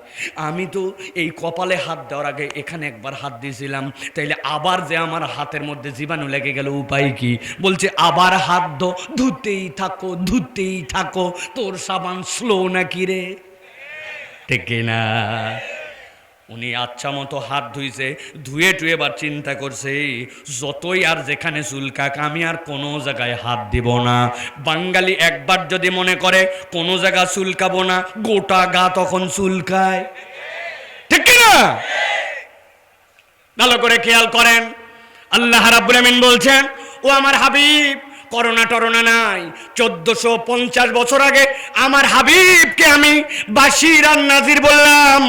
আমি তো এই কপালে হাত দেওয়ার আগে এখানে একবার হাত দিয়েছিলাম, তাইলে আবার যে আমার হাতের মধ্যে জীবাণু লেগে গেল, উপায় কি? বলছে আবার হাত ধো, ধুতেই থাকো ধুতেই থাকো। তোর সাবান স্লো নাকি রে? ঠিক না? উনি আচ্ছা মতো হাত ধুইছে, ধুয়ে টুয়ে এবার চিন্তা করছে যতই আর যেখানে চুলকাক আমি আর কোনো জায়গায় হাত দিব না। বাঙালি একবার যদি মনে করে কোনো জায়গা চুলকাবো না, গোটা গা তখন চুলকায়, ঠিক না? ভালো করে খেয়াল করেন, আল্লাহ রাব্বুল আমিন বলছেন ও আমার হাবিব, করোনা টরোনা নাই। 1450 বছর আগে আমার হাবিবকে আমি বাশির আর নাজির বললাম,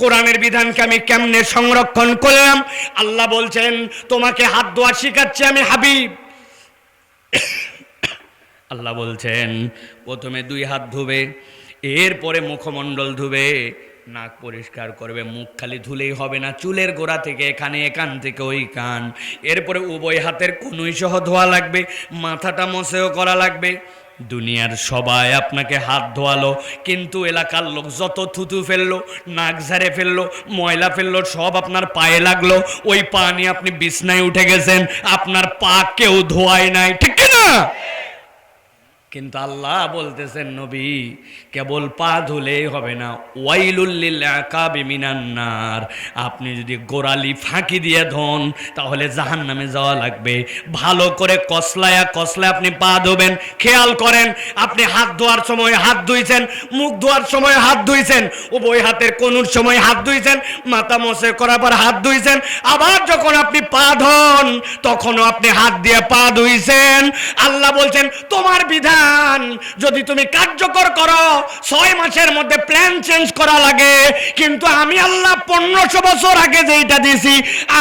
কোরআনের বিধানকে আমি কেমনে সংরক্ষণ করলাম। আল্লাহ বলছেন তোমাকে হাত ধোয়া শিখাচ্ছি আমি হাবিব। আল্লাহ বলছেন প্রথমে 2 হাত ধুবে, এরপরে মুখমণ্ডল ধুবে, নাক পরিষ্কার করবে। মুখ খালি ধুলেই হবে না, চুলের গোড়া থেকে এখানে, এখান থেকে ওই কান। এরপরে উভয় হাতের কনুই সহ ধোয়া লাগবে, মাথাটা মসেও করা লাগবে। দুনিয়ার সবাই আপনাকে হাত ধোয়ালো, কিন্তু এলাকার লোক যত থুতু ফেললো, নাক ঝাড়ে ফেললো, ময়লা ফেললো, সব আপনার পায়ে লাগলো। ওই পা নিয়ে আপনি বিছনায় উঠে গেছেন, আপনার পা কেউ ধোয়ায় নাই, ঠিক না? কিন্তু আল্লাহ বলতেছেন নবী কেবল পা ধুলেই হবে না, ওয়াইলুল লিল আকাবি মিনান নার। আপনি যদি গোড়ালি ফাঁকি দিয়ে ধোন তাহলে জাহান্নামে যাওয়া লাগবে। ভালো করে কসলায়া কসলায় আপনি পা ধোবেন। খেয়াল করেন, আপনি হাত ধোয়ার সময় হাত ধুইছেন, মুখ ধোয়ার সময় হাত ধুইছেন, উভয় হাতের কনুর সময় হাত ধুইছেন, মাথা মোছে করার পর হাত ধুইছেন, আবার যখন আপনি পা ধোন তখনও আপনি হাত দিয়ে পা ধুইছেন। আল্লাহ বলছেন তোমার বিধান যদি তুমি কার্যকর করো 6 মাসের মধ্যে প্ল্যান চেঞ্জ করা লাগে, কিন্তু আমি আল্লাহ 1500 বছর আগে যেটা দিয়েছি,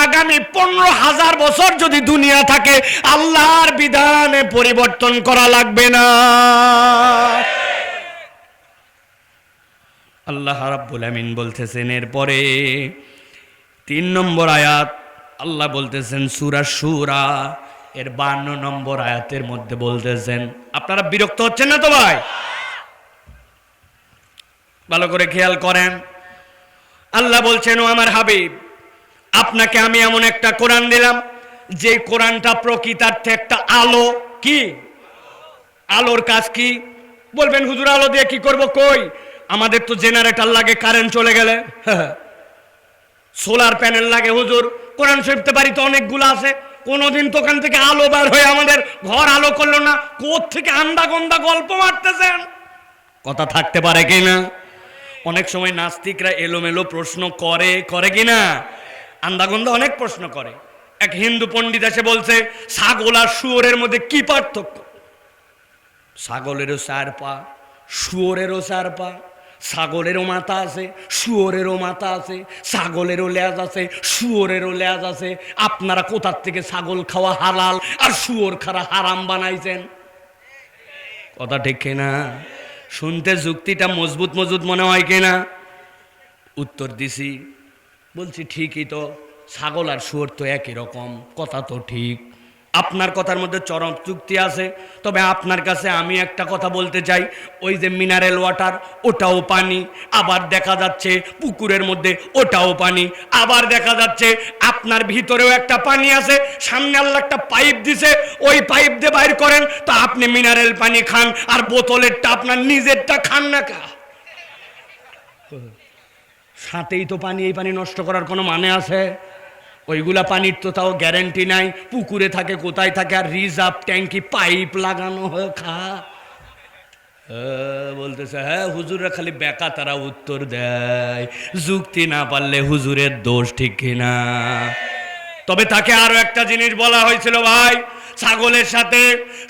আগামী 15,000 বছর যদি দুনিয়া থাকে আল্লাহর বিধানে পরিবর্তন করা লাগবে না। আল্লাহ রাব্বুল আমিন বলতেছেন এরপরে 3 নম্বর আয়াত, আল্লাহ বলতেছেন সূরা শুরা এর 52 নম্বর আয়াতের মধ্যে বলতেছেন, আপনারা বিরক্ত হচ্ছেন না তো ভাই? ভালো করে খেয়াল করেন, আল্লাহ বলছেন ও আমার হাবিব, আপনাকে আমি এমন একটা কোরআন দিলাম যে কোরআনটা প্রকৃতার্থে একটা আলো। কি আলোর কাজ কি? বলবেন হুজুর আলো দিয়ে কি করব? কই, আমাদের তো জেনারেটর লাগে কারেন্ট চলে গেলে, সোলার প্যানেল লাগে। হুজুর কোরআন শরীফতে বাড়িতে অনেকগুলো আছে, কোনোদিন তো ওখান থেকে আলো বার হয়ে আমাদের ঘর আলো করলো না। কোথা থেকে আন্দা গন্দা গল্প মারতেছেন? কথা থাকতে পারে কিনা? অনেক সময় নাস্তিকরা এলোমেলো প্রশ্ন করে কিনা, আন্দাগন্দা অনেক প্রশ্ন করে। এক হিন্দু পণ্ডিত এসে বলছে ছাগল আর শুয়োরের মধ্যে কি পার্থক্য? ছাগলেরও 4 পা, শুয়োরেরও 4 পা। ছাগলেরও মাথা আছে, শুয়োরেরও মাথা আছে, ছাগলেরও লেজ আছে, শুয়োরেরও লেজ আছে। আপনারা কোথার থেকে ছাগল খাওয়া হালাল আর শুয়োর খাওয়া হারাম বানাইছেন? কথা ঠিক কিনা? শুনতে যুক্তিটা মজবুত মনে হয় কিনা? উত্তর দিছি, বলছি ঠিকই তো, ছাগল আর শুয়োর তো একই রকম, কথা তো ঠিক। আপনার কথার মধ্যে চরম যুক্তি আছে, তবে আপনার কাছে আমি একটা কথা বলতে চাই, ওই যে মিনারেল ওয়াটার ওটাও পানি, আবার দেখা যাচ্ছে পুকুরের মধ্যে ওটাও পানি, আবার দেখা যাচ্ছে আপনার ভিতরেও একটা পানি আছে, সামনে আল্লাহ একটা পাইপ দিছে, ওই পাইপ দিয়ে বাইর করেন, তা আপনি মিনারেল পানি খান আর বোতলেরটা আপনার নিজেরটা খান না কা? সাথেই তো পানি, এই পানি নষ্ট করার কোনো মানে আছে? ওইগুলা পানির তো তাও গ্যারান্টি নাই, পুকুরে থাকে কোথায় থাকে, আর রিজার্ভ ট্যাঙ্কি পাইপ লাগানো হয় খা। বলতেছে হ্যাঁ হুজুররা খালি বেকা তারা উত্তর দেয়, যুক্তি না পারলে হুজুরের দোষ, ঠিক কিনা? তবে তাকে আরো একটা জিনিস বলা হয়েছিল, ভাই ছাগলের সাথে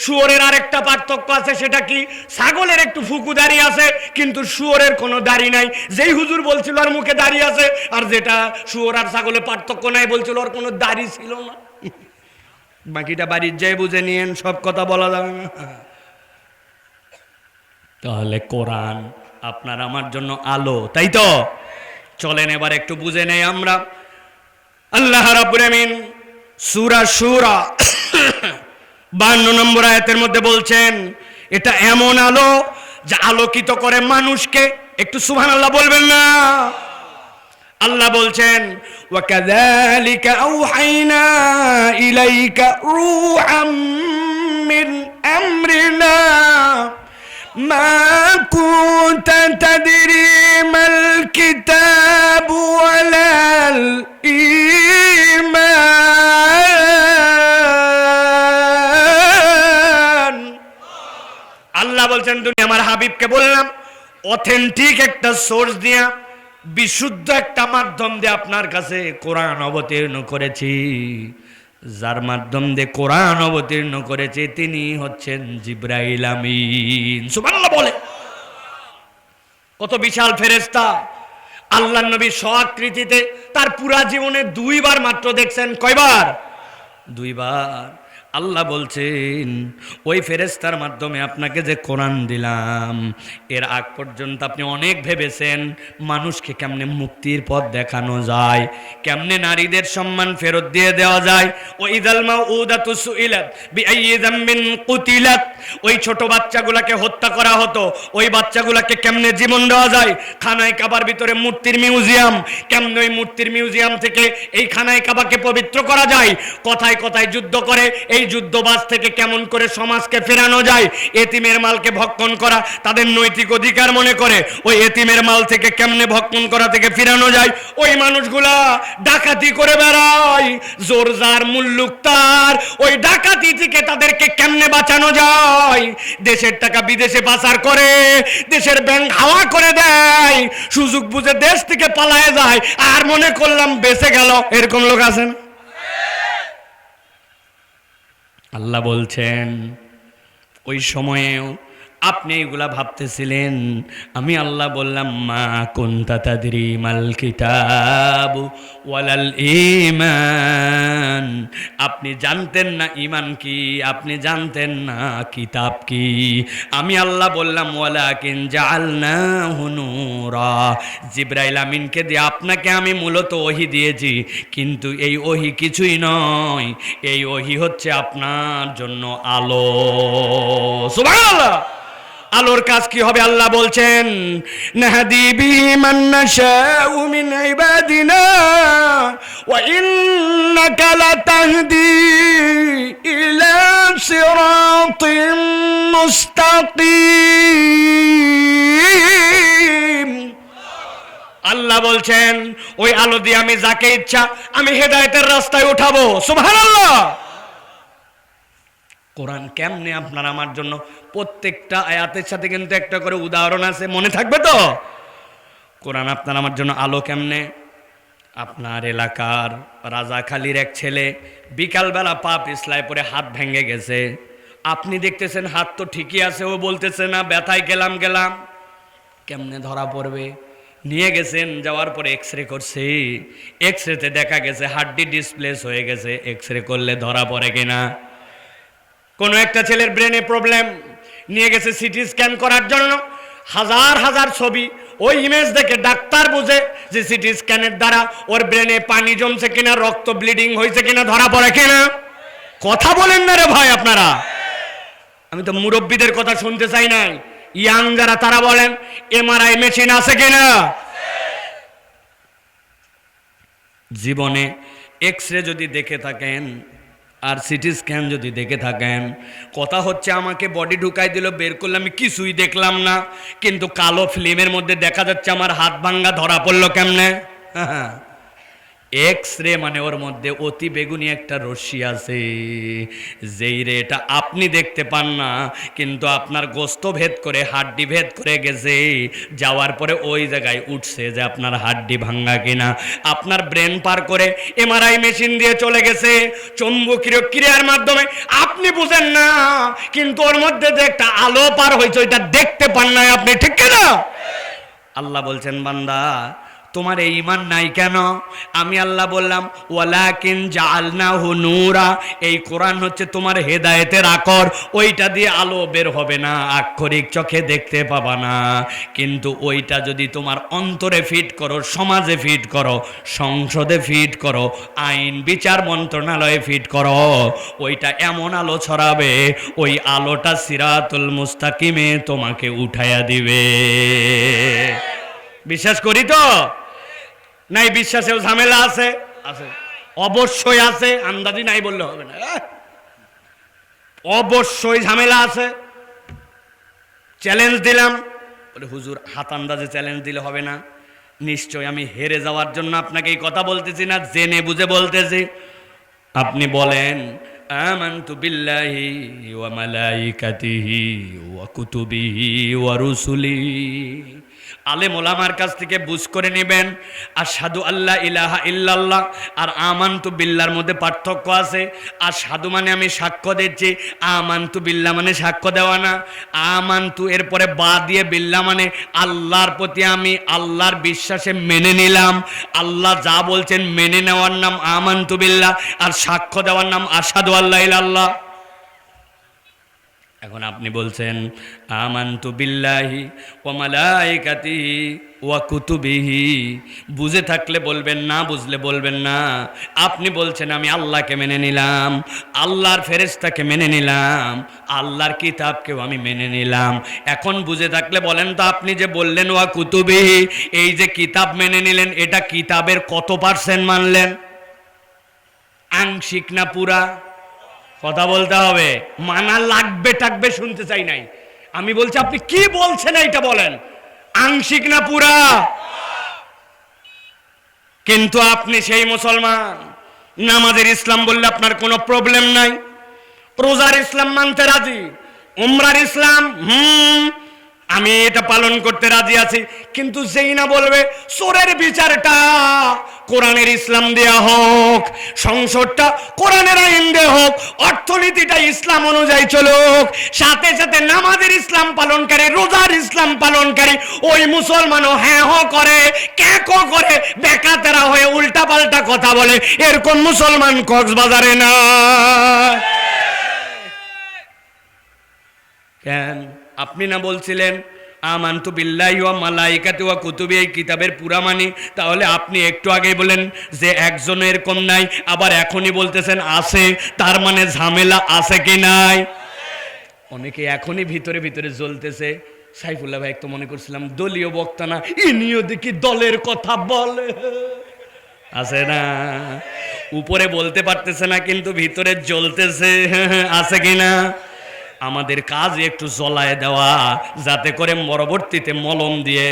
শুয়োরের আরেকটা পার্থক্য আছে। সেটা কি? ছাগলের একটু ফুকু দাড়ি আছে, কিন্তু শুয়োরের কোনো দাড়ি নাই। যেই হুজুর বলছিল আর মুখে দাড়ি আছে, আর যেটা শুয়োর আর ছাগলের পার্থক্য নাই বলছিল ওর কোনো দাড়ি ছিল না। বাকিটা বাড়ির যাই বুঝে নিয়েন, সব কথা বলা যাবে না। তাহলে কোরআন আপনার আমার জন্য আলো, তাই তো? চলেন এবার একটু বুঝে নেই আমরা। আল্লাহ রাব্বুল আমিন সূরা শূরা 52 নম্বর আয়াতের মধ্যে বলছেন এটা এমন আলো যা আলোকিত করে মানুষকে। একটু সুবহানাল্লাহ বলবেন না? আল্লাহ বলছেন ওয়া কাযালিকা আওহাইনা ইলাইকা রূহাম মিন আমরিনা মা কুনতা তাদরি মাল কিতাব ওয়ালাল ঈমান। আল্লাহ বলছেন দুনিয়া আমার হাবিবকে বললাম অথেন্টিক একটা সোর্স দিয়া, বিশুদ্ধ একটা মাধ্যম দিয়ে আপনার কাছে কোরআন অবতীর্ণ করেছি। যার মাধ্যম দিয়ে কোরআন অবতীর্ণ করেছে তিনি হচ্ছেন জিবরাইল আমিন। সুবহানাল্লাহ বলে। কত বিশাল ফেরেশতা! আল্লাহর নবী স্ব-আকৃতিতে তার পুরা জীবনে 2 বার মাত্র দেখছেন। কয়বার? 2 বার। আল্লাহ বলছেন ওই ফেরেশতার মাধ্যমে আপনাকে যে কোরআন দিলাম, এর আগ পর্যন্ত আপনি অনেক ভেবেছেন মানুষকে কেমনে মুক্তির পথ দেখানো যায়, কেমনে নারীদের সম্মান ফেরত দিয়ে দেওয়া যায়। ওই ইদাল মাউদাতু সুইলাত বিআইয়ি যামবিন কুতিলাত, ওই ছোট বাচ্চাগুলোকে হত্যা করা হতো, ওই বাচ্চাগুলোকে কেমনে জীবন দেওয়া যায়। খানায় কাবার ভিতরে মূর্তির মিউজিয়াম, কেমনে ওই মূর্তির মিউজিয়াম থেকে এই খানায় কাবাকে পবিত্র করা যায়। কথায় কথায় যুদ্ধ করে এই যুদ্ধবাজ থেকে কেমন করে সমাজকে ফেরানো যায়। এতিমের মালকে ভক্ষণ করা তাদের নৈতিক অধিকার মনে করে, ওই এতিমের মাল থেকে কেমনে ভক্ষণ করা থেকে ফিরানো যায়। ওই মানুষগুলা ডাকাতি করে বেড়ায়, জোর যার মুল্লুক তার, ওই ডাকাতি থেকে তাদেরকে কেমনে বাঁচানো যায়। দেশের টাকা বিদেশে পাচার করে, দেশের ব্যাংক হাওয়া করে দেয়, সুযোগ বুঝে দেশ থেকে পালায় যায়, আর মনে করলাম বেঁচে গেল। এরকম লোক আছেন? আল্লাহ বলছেন ওই সময়েও আপনি এগুলা ভাবতেছিলেন, আমি আল্লাহ বললাম মা কুনতা তাদরি মাল কিতাব ওয়ালাল ঈমান। আপনি জানতেন না ঈমান কি, আপনি জানতেন না কিতাব কি। আমি আল্লাহ বললাম ওয়ালাকিন জাআলনাহু নূরা, জিবরাইল আমিনকে দিয়ে আপনাকে আমি মূলত ওহী দিয়েছি, কিন্তু এই ওহী কিছুই নয়, এই ওহী হচ্ছে আপনার জন্য আলো। সুবহানাল্লাহ। আলোর কাজ কি হবে? আল্লাহ বলছেন নাহদি বিহি মান নাশাউ মিন ইবাদিনা ওয়া ইন্নাকা লাতাহদি ইলা সিরাতিম মুস্তাকিম। আল্লাহ বলছেন ওই আলো দিয়ে আমি যাকে ইচ্ছা আমি হেদায়েতের রাস্তায় উঠাবো। সুবহানাল্লাহ। কোরআন কেমনে আপনার আমার জন্য, প্রত্যেকটা আয়াতের সাথে কিন্তু একটা করে উদাহরণ আছে, মনে থাকবে তো? কোরআন আপনার আমার জন্য আলো কেমনে? আপনার এলাকার রাজাখালীর এক ছেলে বিকালবেলা পা পিছলায় পরে হাত ভেঙে গেছে, আপনি দেখতেছেন হাত তো ঠিকই আছে, ও বলতেছে না ব্যথায় গেলাম। কেমনে ধরা পড়বে? নিয়ে গেছেন, যাওয়ার পরে এক্সরে করছে, এক্সরেতে দেখা গেছে হাড্ডি ডিসপ্লেস হয়ে গেছে। এক্সরে করলে ধরা পড়ে কিনা? কোনো একটা ছেলের ব্রেনে প্রবলেম, নিয়ে গেছে সিটি স্ক্যান করার জন্য, হাজার হাজার ছবি, ওই ইমেজ দেখে ডাক্তার বুঝে যে সিটি স্ক্যানের দ্বারা ওর ব্রেনে পানি জমছে কিনা, রক্ত ব্লিডিং হয়েছে কিনা, ধরা পড়ে কিনা। কথা বলেন না রে ভাই আপনারা। আমি তো মুরব্বীদের কথা শুনতে চাই নাই, ইয়াং যারা তারা বলেন এমআরআই মেশিন আছে কিনা। জীবনে এক্সরে যদি দেখে থাকেন আর সিটি স্ক্যান যদি দেখে থাকেন, কথা হচ্ছে আমাকে বডি ঢুকাই দিল, বের করলে আমি কিছুই দেখলাম না, কিন্তু কালো ফিল্মের মধ্যে দেখা যাচ্ছে আমার হাত ভাঙ্গা, ধরা পড়লো কেমনে? এক্স রে মানে ওর মধ্যে অতি বেগুনি একটা রশ্মি আছে, যেই রে এটা আপনি দেখতে পান না, কিন্তু আপনার গোস্ত ভেদ করে হাড্ডি ভেদ করে গেছে, যাওয়ার পরে ওই জায়গায় উঠছে যে আপনার হাড্ডি ভাঙ্গা কিনা। আপনার ব্রেন পার করে এমআরআই মেশিন দিয়ে চলে গেছে চৌম্বকীয় ক্রিয়ার মাধ্যমে, আপনি বুঝেন না, কিন্তু ওর মধ্যে যে একটা আলো পার হয়েছে ওইটা দেখতে পান না আপনি, ঠিক কিনা? আল্লাহ বলছেন বান্দা তোমার এই ঈমান নাই কেন? আমি আল্লাহ বললাম ওয়ালাকিন জাআলনাহু নূরা, এই কোরআন হচ্ছে তোমার হেদায়েতের আকর, ওইটা দিয়ে আলো বের হবে না, আক্ষরিক চোখে দেখতে পাবা না, কিন্তু ওইটা যদি তোমার অন্তরে ফিট করো, সমাজে ফিট করো, সংসদে ফিট করো, আইন বিচার মন্ত্রণালয়ে ফিট করো, ওইটা এমন আলো ছড়াবে, ওই আলোটা সিরাতুল মুস্তাকিমে তোমাকে উঠাইয়া দিবে। বিশ্বাস করি তো? নাই বিশ্বাসেও ঝামেলা আছে, আছে অবশ্যই আছে, আন্দাজি নাই বললে হবে না, অবশ্যই ঝামেলা আছে। চ্যালেঞ্জ দিলাম, বলে হুজুর হাত আন্দাজে চ্যালেঞ্জ দিলে হবে না। নিশ্চয় আমি হেরে যাওয়ার জন্য আপনাকে এই কথা বলতেছি না, জেনে বুঝে বলতেছি। আপনি বলেন আমানতু বিল্লাহি ওয়া মালাইকাতিহি ওয়া কুতুবিহি ওয়া রুসুলিহি। আলেম ওলামার কাছ থেকে বুঝ করে নেবেন আশহাদু আল্লা ইলাহা ইল্লাল্লাহ আর আমানতু বিল্লাহর মধ্যে পার্থক্য আছে। আশহাদু মানে আমি সাক্ষ্য দিচ্ছি, আমানতু বিল্লাহ মানে সাক্ষ্য দেওয়া না। আমানতু এরপরে বা দিয়ে বিল্লাহ মানে আল্লাহর প্রতি আমি আল্লাহর বিশ্বাসে মেনে নিলাম, আল্লাহ যা বলছেন মেনে নেওয়ার নাম আমানতু বিল্লাহ, আর সাক্ষ্য দেওয়ার নাম আশহাদু আল্লা ইল্লাল্লাহ। এখন আপনি বলছেন আমানতু বিল্লাহি ওয়া মালাইকাতিহি ওয়া কুতুবিহি, বুঝে থাকলে বলবেন, না বুঝলে বলবেন না। আপনি বলছেন আমি আল্লাহকে মেনে নিলাম, আল্লাহর ফেরেশতাকে মেনে নিলাম, আল্লাহর কিতাবকেও আমি মেনে নিলাম। এখন বুঝে থাকলে বলেন তো, আপনি যে বললেন ওয়া কুতুবিহি, এই যে কিতাব মেনে নিলেন, এটা কিতাবের কত পার্সেন্ট মানলেন? আংশিক না পুরা? কথা বলতে হবে, মানা লাগবে টাকবে শুনতে চাই নাই। আমি বলছি আপনি কি বলছেন এইটা বলেন, আংশিক না পুরা? কিন্তু আপনি সেই মুসলমান, নামাজের ইসলাম বললে আপনার কোনো প্রবলেম নাই, রোজার ইসলাম মানতে রাজি, উমরার ইসলাম আমি এটা পালন করতে রাজি আছি, কিন্তু যেই না বলবে চোরের বিচারটা কোরআনের ইসলাম দেয়া হোক, সংসদটা কোরআনের আইন দেয়া হোক, অর্থনীতিটা ইসলাম অনুযায়ী চলুক, সাথে সাথে নামাজের ইসলাম পালনকারী, রোজার ইসলাম পালনকারী ওই মুসলমানও হ্যাঁ হ করে, ক্যাকো করে, বেকাতেরা হয়ে উল্টা পাল্টা কথা বলে, এরকম মুসলমান কক্সবাজারে না। কেন? আপনি না বলছিলেন আমানতু বিল্লাহি ওয়া মালাইকাতি ওয়া কুতুবি, এই কিতাবের পুরা মানি, তাহলে আপনি একটু আগেই বলেন যে একজন এরকম নাই, আবার এখনই বলতেছেন আছে, তার মানে ঝামেলা আছে কি নাই? অনেকে এখনই ভিতরে ভিতরে জ্বলতেছে। সাইফুল্লাহ ভাই একটু মনে করছিলাম দলীয় বক্তা না, ইনিও দেখি দলের কথা বলে, আছে না? উপরে বলতে পারতেছে না কিন্তু ভিতরে জ্বলতেছে, আছে কি না? আমাদের কাজ একটু জ্বলায় দেওয়া, যাতে করে পরবর্তীতে মলম দিয়ে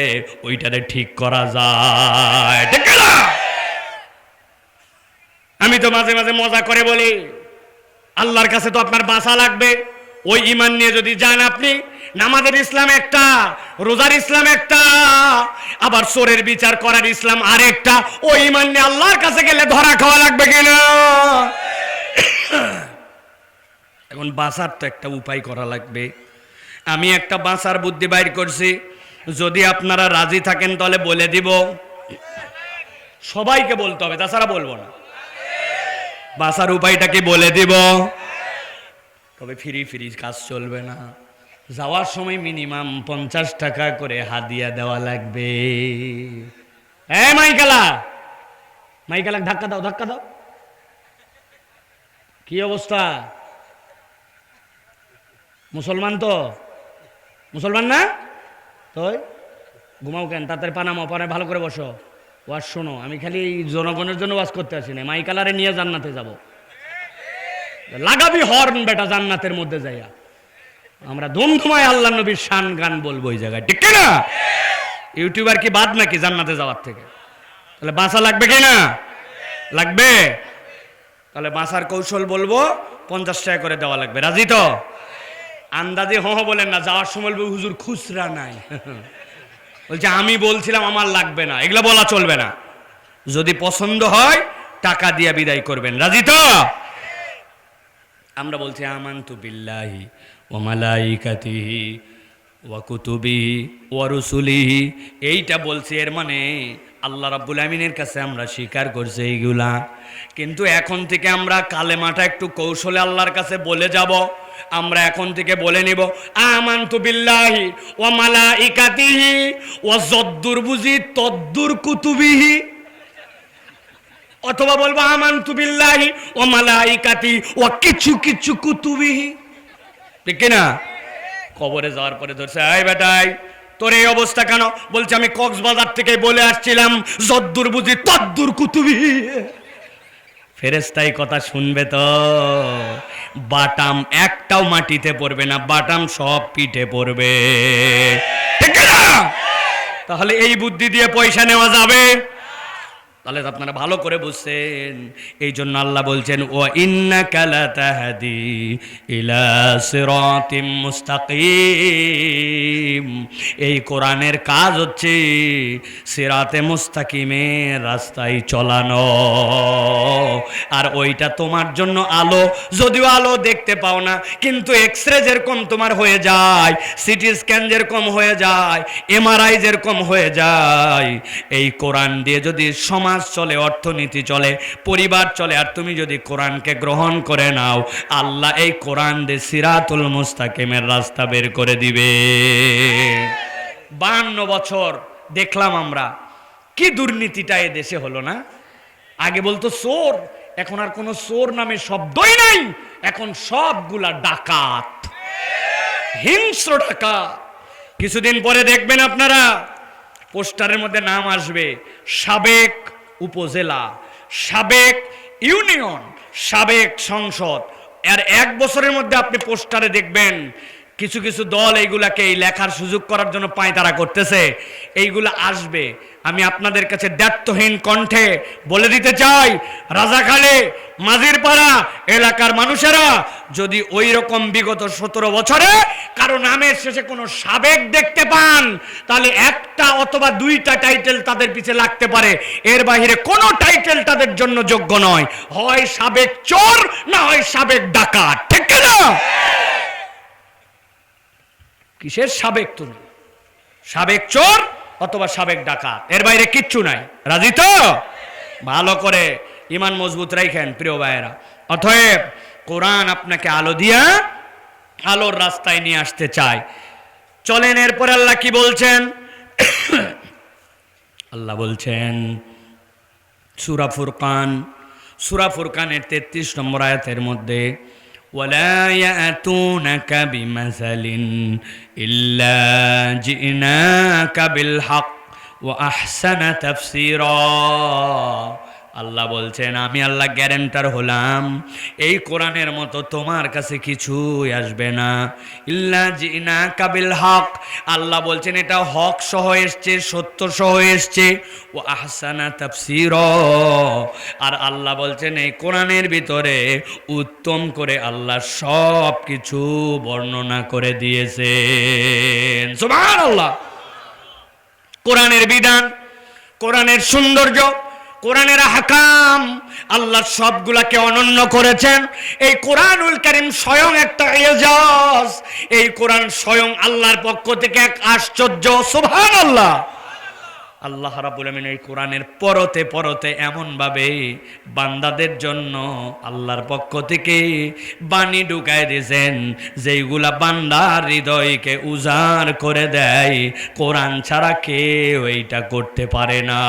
ওইটারে ঠিক করা যায়, ঠিক না? আমি তো মাঝে মাঝে মজা করে বলি, আল্লাহর কাছে তো আপনার বাঁচা লাগবে। ওই ঈমান নিয়ে যদি যান আপনি, নামাজের ইসলাম একটা, রোজার ইসলাম একটা, আবার চোরের বিচার করার ইসলাম আরেকটা, ওই ঈমান নিয়ে আল্লাহর কাছে গেলে ধরা খাওয়া লাগবে কিনা? এখন বাঁচার তো একটা উপায় করা লাগবে। আমি একটা বাঁচার বুদ্ধি বাইর করছি, যদি আপনারা রাজি থাকেন তাহলে বলে দিব। সবাইকে বলতে হবে, তাছাড়া বলবো না। বাঁচার উপায়টা কি বলে দিব, তবে ফ্রি ফ্রি কাজ চলবে না। যাওয়ার সময় মিনিমাম 50 টাকা করে হাদিয়া দেওয়া লাগবে। হ্যাঁ মাইকালা, মাইকালা ধাক্কা দাও, ধাক্কা দাও। কি অবস্থা? মুসলমান তো? মুসলমান না তো ঘুমাও কেন? তাড়াতাড়ি পানামো, পানায় ভালো করে বসো, ওয়াজ শোনো। আমি খালি জনগণের জন্য ওয়াজ করতে আসি না, মাইকালারে নিয়ে জান্নাতে যাব। লাগাবি হর্ন বেটা জান্নাতের মধ্যে যাইয়া, আমরা ধুমধুমায় আল্লাহ নবীর শান গান বলবো ওই জায়গায়, ঠিক না? ইউটিউবার কি বাদ নাকি জান্নাতে যাওয়ার থেকে? তাহলে বাঁচা লাগবে কি না? লাগবে? তাহলে বাঁচার কৌশল বলবো, 50 টাকা করে দেওয়া লাগবে। রাজি তো? আন্দাজে বলেন না, যাওয়ার সময় বলবো হুজুর খুচরা নাই। বলছে আমি বলছিলাম আমার লাগবে না, এগুলো বলা চলবে না। যদি পছন্দ হয় টাকা দিয়ে বিদায় করবেন। রাজি তো? আমরা বলছি আমানতু বিল্লাহি ওয়া মালাইকাতিহি ওয়া কুতুবিহি ওয়া রুসুলিহি, এইটা বলছি, এর মানে আল্লাহ রাব্বুল আমিনের কাছে আমরা স্বীকার করছি এইগুলা। কিন্তু এখন থেকে আমরা কালেমাটা একটু কৌশলে আল্লাহর কাছে বলে যাব। আমরা এখন থেকে বলে নিব আমানতু বিল্লাহি ওয়া মালাইকাতিহি ওয়া যদ্দুর বুঝি তদ্দুর কুতুবিহি, অথবা বলবো আমানতু বিল্লাহি ওয়া মালাইকাতি ওয়া কিছু কিছু কুতুবিহি। ঠিক কিনা? কবরে যাওয়ার পরে ধরছে, এই বেটাই তোর এই অবস্থা কেন? বলছে আমি কক্সবাজার থেকে বলে আসছিলাম যদ্দুর বুঝি তদ্দুর কুতুবিহি। ফেরেশতাই কথা শুনবে তো? বাটাম একটাও মাটিতে পড়বে না, বাটাম সব পিঠে পড়বে। ঠিক না? তাহলে এই বুদ্ধি দিয়ে পয়সা নেওয়া যাবে? তাহলে আপনারা ভালো করে বুঝছেন। এই জন্য আল্লাহ বলছেন ওয়া ইন্নাকা লাতাহদি ইলা সিরাতিম মুস্তাকিম। এই কোরআনের কাজ হচ্ছে সিরাতে মুস্তাকিমের রাস্তায় চলানো। আর ওইটা তোমার জন্য আলো। যদিও আলো দেখতে পাও না, কিন্তু এক্সরে যেরকম তোমার হয়ে যায়, সিটি স্ক্যান যেরকম হয়ে যায়, এমআরআই যেরকম হয়ে যায়, এই কোরআন দিয়ে যদি সমাজ চলে, অর্থনীতি চলে, পরিবার চলে, আর তুমি যদি কোরআনকে গ্রহণ করে নাও, আল্লাহ এই কোরআন দিয়ে সিরাতুল মুস্তাকিমের রাস্তা বের করে দিবে। 52 বছর দেখলাম আমরা কি দুর্নীতিটা এ দেশে হলো না? আগে বলতো চোর, এখন আর কোনো চোর নামে শব্দই নাই, এখন সবগুলা ডাকাত, হিংস্র ডাকাত। কিছুদিন পরে দেখবেন আপনারা পোস্টারের মধ্যে নাম আসবে সাবেক উপজেলা, সাবেক ইউনিয়ন, সাবেক সংসদ। আর 1 বছরের মধ্যে আপনি পোস্টারে দেখবেন কিছু কিছু দল এইগুলাকে এই লেখার সুযোগ করার জন্য পায়তারা করতেছে। এইগুলা আসবে। আমি আপনাদের কাছে দ্ব্যর্থহীন কণ্ঠে বলে দিতে চাই, রাজাখালে, মাঝিরপাড়া এলাকার মানুষেরা যদি ওই রকম বিগত 17 বছরে কারো নামের শেষে কোনো সাবেক দেখতে পান, তাহলে একটা অথবা 2টা টাইটেল তাদের পিছে লাগতে পারে, এর বাইরে কোনো টাইটেল তাদের জন্য যোগ্য নয়। হয় সাবেক চোর, না হয় সাবেক ডাকাত। ঠিক না? কিসের সাবেক? তুমি সাবেক চোর অথবা সাবেক ডাকাত, এর বাইরে কিচ্ছু নাই। রাজি তো? ভালো করে ঈমান মজবুত রাখেন প্রিয় ভাইয়েরা। অতএব কোরআন আপনাকে আলো দিয়া আলোর রাস্তায় নিয়ে আসতে চায়। চলেন এরপর আল্লাহ কি বলছেন? আল্লাহ বলছেন সূরা ফুরকান, সূরা ফুরকানের 33 নম্বর আয়াতের মধ্যে ولا يأتونك بمثل إلا جئناك بالحق وأحسن تفسيرا। আল্লাহ বলছেন আমি আল্লাহ গ্যারান্টার হলাম, এই কোরআনের মতো তোমার কাছে কিছুই আসবে না। ইল্লা জিনাকা বিল হক, আল্লাহ বলছেন এটা হক সহ এসছে, সত্য সহ এসছে। ও আহসানা তাফসীরা, আর আল্লাহ বলছেন এই কোরআনের ভিতরে উত্তম করে আল্লাহ সব কিছু বর্ণনা করে দিয়েছেন। সুবহানাল্লাহ। কোরআনের বিধান, কোরআনের সৌন্দর্য, কোরআনের আহকাম আল্লাহ সবগুলাকে অনন্য করেছেন। এই কোরআনুল কারীম স্বয়ং একটা এজাজ। এই কোরআন স্বয়ং আল্লাহর পক্ষ থেকে এক আশ্চর্য। সুবহানাল্লাহ। আল্লাহ রাব্বুল আমিন এই কোরআনের পরতে পরতে এমন ভাবে বান্দাদের জন্য আল্লাহর পক্ষ থেকে বাণী ঢুকায় দিয়েছেন যেইগুলা বান্দার হৃদয়কে উজাড় করে দেয়। কোরআন ছাড়া কেউ এইটা করতে পারে না।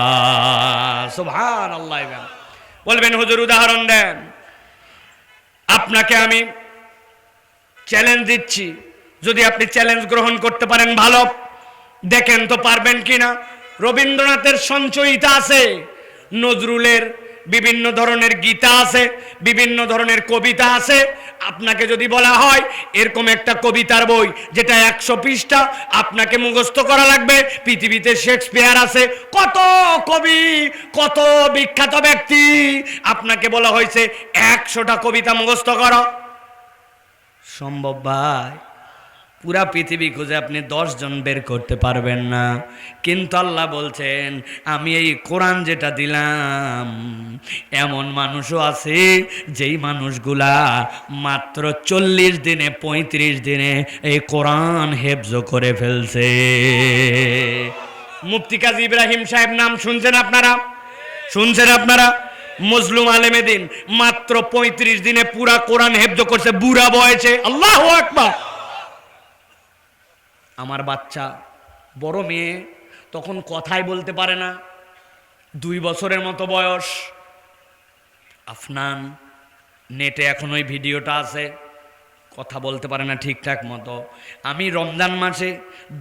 সুবহানাল্লাহ। বলবেন হুজুর উদাহরণ দেন। আপনাকে আমি চ্যালেঞ্জ দিচ্ছি, যদি আপনি চ্যালেঞ্জ গ্রহণ করতে পারেন ভালো, দেখেন তো পারবেন কিনা। রবীন্দ্রনাথের সঞ্চয়িতা আছে, নজরুলের বিভিন্ন ধরনের গীতা আছে, বিভিন্ন ধরনের কবিতা আছে। আপনাকে যদি বলা হয় এরকম একটা কবিতার বই যেটা 100 পৃষ্ঠা আপনাকে মুখস্থ করা লাগবে, পৃথিবীতে শেক্সপিয়ার আছে, কত কবি, কত বিখ্যাত ব্যক্তি, আপনাকে বলা হয়েছে 100টা কবিতা মুখস্থ করো, সম্ভব ভাই? পুরা পৃথিবী খুঁজে আপনি 10 জন বের করতে পারবেন না। কিন্তু আল্লাহ বলছেন আমি এই কোরআন যেটা দিলাম, এমন মানুষও আছে যেই মানুষগুলা মাত্র 40 দিনে 35 দিনে এই কোরআন হেফজ করে ফেলছে। মুফতি কাজী ইব্রাহিম সাহেব নাম শুনছেন আপনারা? শুনছেন আপনারা? মজলুম আলেমে দিন মাত্র 35 দিনে পুরা কোরআন হেফজ করছে, বুড়া বয়সে। আল্লাহু আকবার। আমার বাচ্চা, বড় মেয়ে, তখন কথাই বলতে পারে না, 2 বছরের মতো বয়স। আফনান, নেটে এখন ওই ভিডিওটা আছে, কথা বলতে পারে না ঠিকঠাক মতো। আমি রমজান মাসে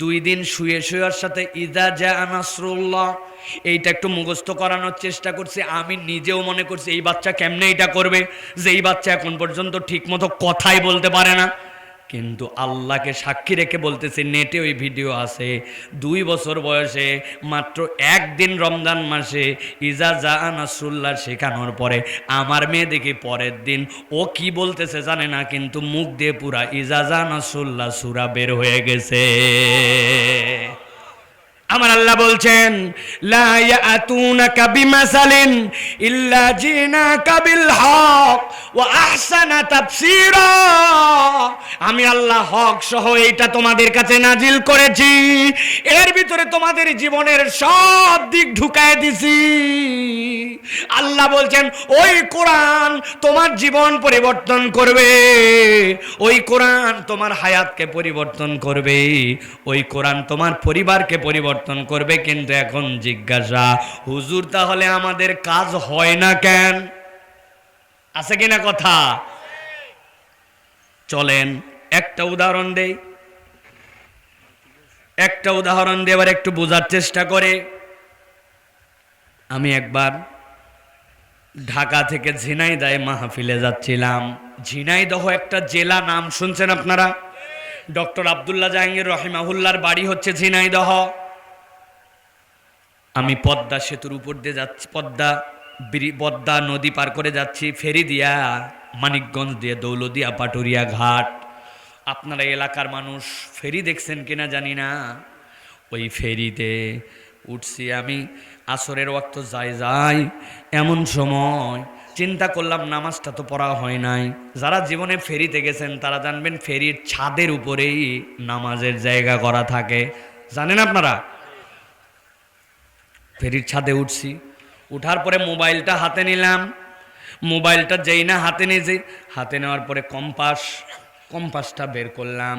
2 দিন শুয়ে শুয়ে ওর সাথে ইজা জা নাসরুল্লাহ এইটা একটু মুখস্থ করানোর চেষ্টা করছি। আমি নিজেও মনে করছি এই বাচ্চা কেমনে এটা করবে, যে এই বাচ্চা এখন পর্যন্ত ঠিক মতো কথাই বলতে পারে না। কিন্তু আল্লাহকে সাক্ষী রেখে বলতেছে, নেটে ওই ভিডিও আছে, 2 বছর বয়সে মাত্র 1 দিন রমজান মাসে ইজা জা নাসরুল্লাহ শেখানোর পরে আমার মেয়ে দেখি পরের দিন ও কি বলতেছে জানে না, কিন্তু মুখ দিয়ে পুরা ইজা জা নাসরুল্লাহ সূরা বের হয়ে গেছে। আমার আল্লাহ বলছেন লা ইয়াতুনাকা বিমাসালিন ইল্লা জিনাকা বিল হক ওয়া আহসানা তাফসীরা। আমি আল্লাহ হক সহ এইটা তোমাদের কাছে নাজিল করেছি, এর ভিতরে তোমাদের জীবনের সব দিক ঢুকায় দিছি। আল্লাহ বলছেন ওই কোরআন তোমার জীবন পরিবর্তন করবে, ওই কোরআন তোমার হায়াতকে পরিবর্তন করবে, ওই কোরআন তোমার পরিবারকে পরিবর্তন করবে। কিন্তু এখন জিজ্ঞাসা, হুজুর তাহলে আমাদের কাজ হয় না কেন? আছে কিনা কথা? চলেন একটা উদাহরণ দেই, একটা উদাহরণ দিয়ে এবার একটু বোঝার চেষ্টা করে। আমি একবার ঢাকা থেকে ঝিনাইদহে মাহফিলে যাচ্ছিলাম। ঝিনাইদহ একটা জেলা, নাম শুনছেন আপনারা? ডক্টর আব্দুল্লাহ জাহাঙ্গীর রহিমাহুল্লাহর বাড়ি হচ্ছে ঝিনাইদহ। আমি পদ্মা সেতুর উপর দিয়ে যাচ্ছি, পদ্মা নদী পার করে যাচ্ছি, ফেরি দিয়া মানিকগঞ্জ দিয়ে দৌলদিয়া পাটুরিয়া ঘাট। আপনারা এলাকার মানুষ ফেরি দেখছেন কিনা জানি না, ওই ফেরিতে উঠছি আমি। আসরের ওয়াক্ত যাই এমন সময় চিন্তা করলাম নামাজটা তো পড়া হয় নাই। যারা জীবনে ফেরিতে গেছেন তারা জানবেন ফেরির ছাদের উপরেই নামাজের জায়গা করা থাকে, জানেন আপনারা? ফেরির ছাদে উঠছি, উঠার পরে মোবাইলটা হাতে নিলাম। মোবাইলটা যেই না হাতে নিয়েছি, হাতে নেওয়ার পরে কম্পাসটা বের করলাম।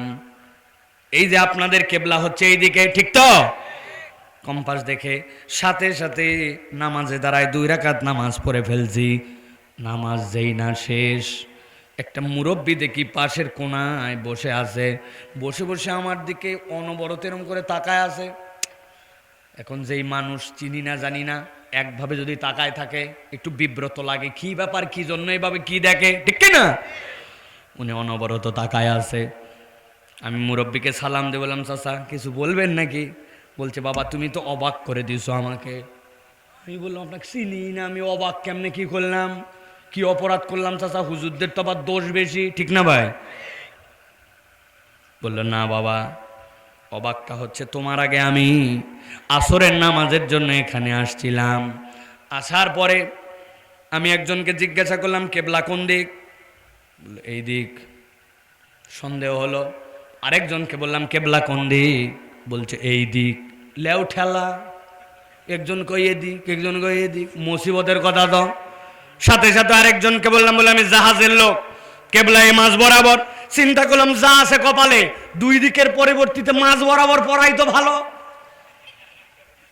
এই যে আপনাদের কেবলা হচ্ছে এইদিকে, ঠিক তো? কম্পাস দেখে সাথে সাথে নামাজে দাঁড়ায় 2 রাকাত নামাজ পড়ে ফেলছি। নামাজ যেই না শেষ, একটা মুরব্বী দেখি পাশের কোনায় বসে আছে, বসে বসে আমার দিকে অনবরত এরম করে তাকায় আছে। এখন যেই মানুষ চিনি না জানি না, একভাবে যদি তাকায় থাকে একটু বিব্রত লাগে, কি ব্যাপার, কি জন্য এভাবে কি দেখে, ঠিক না? উনি অনবরত তাকায় আছে। আমি মুরব্বীকে সালাম দিয়ে বললাম, চাচা কিছু বলবেন নাকি? বলছে, বাবা তুমি তো অবাক করে দিছো আমাকে। আমি বললাম, আপনাকে চিনি না, আমি অবাক কেমনে কি করলাম, কি অপরাধ করলাম চাচা? হুজুরদের তো আবার দোষ বেশি, ঠিক না ভাই? বললো, না বাবা, অবাকটা হচ্ছে তোমার আগে আমি আসরের নামাজের জন্য এখানে আসছিলাম। আসার পরে আমি একজনকে জিজ্ঞাসা করলাম, কেবলা কোন দিক? বললো, এই দিক। সন্দেহ হলো, আরেকজনকে বললাম, কেবলা কোন দিক? বলছে এই দিক। লেও ঠেলা, একজন কই এদিক, একজন কই এদিক, মুসিবতের কথা তো। সাথে সাথে আরেকজনকে বললাম, বলে আমি জাহাজের লোক, কেবলা এই মাঝ বরাবর। চিন্তা করলাম যা আছে কপালে 2 দিকের পরিবর্তিতে মাঝ বরাবর পড়াই তো ভালো।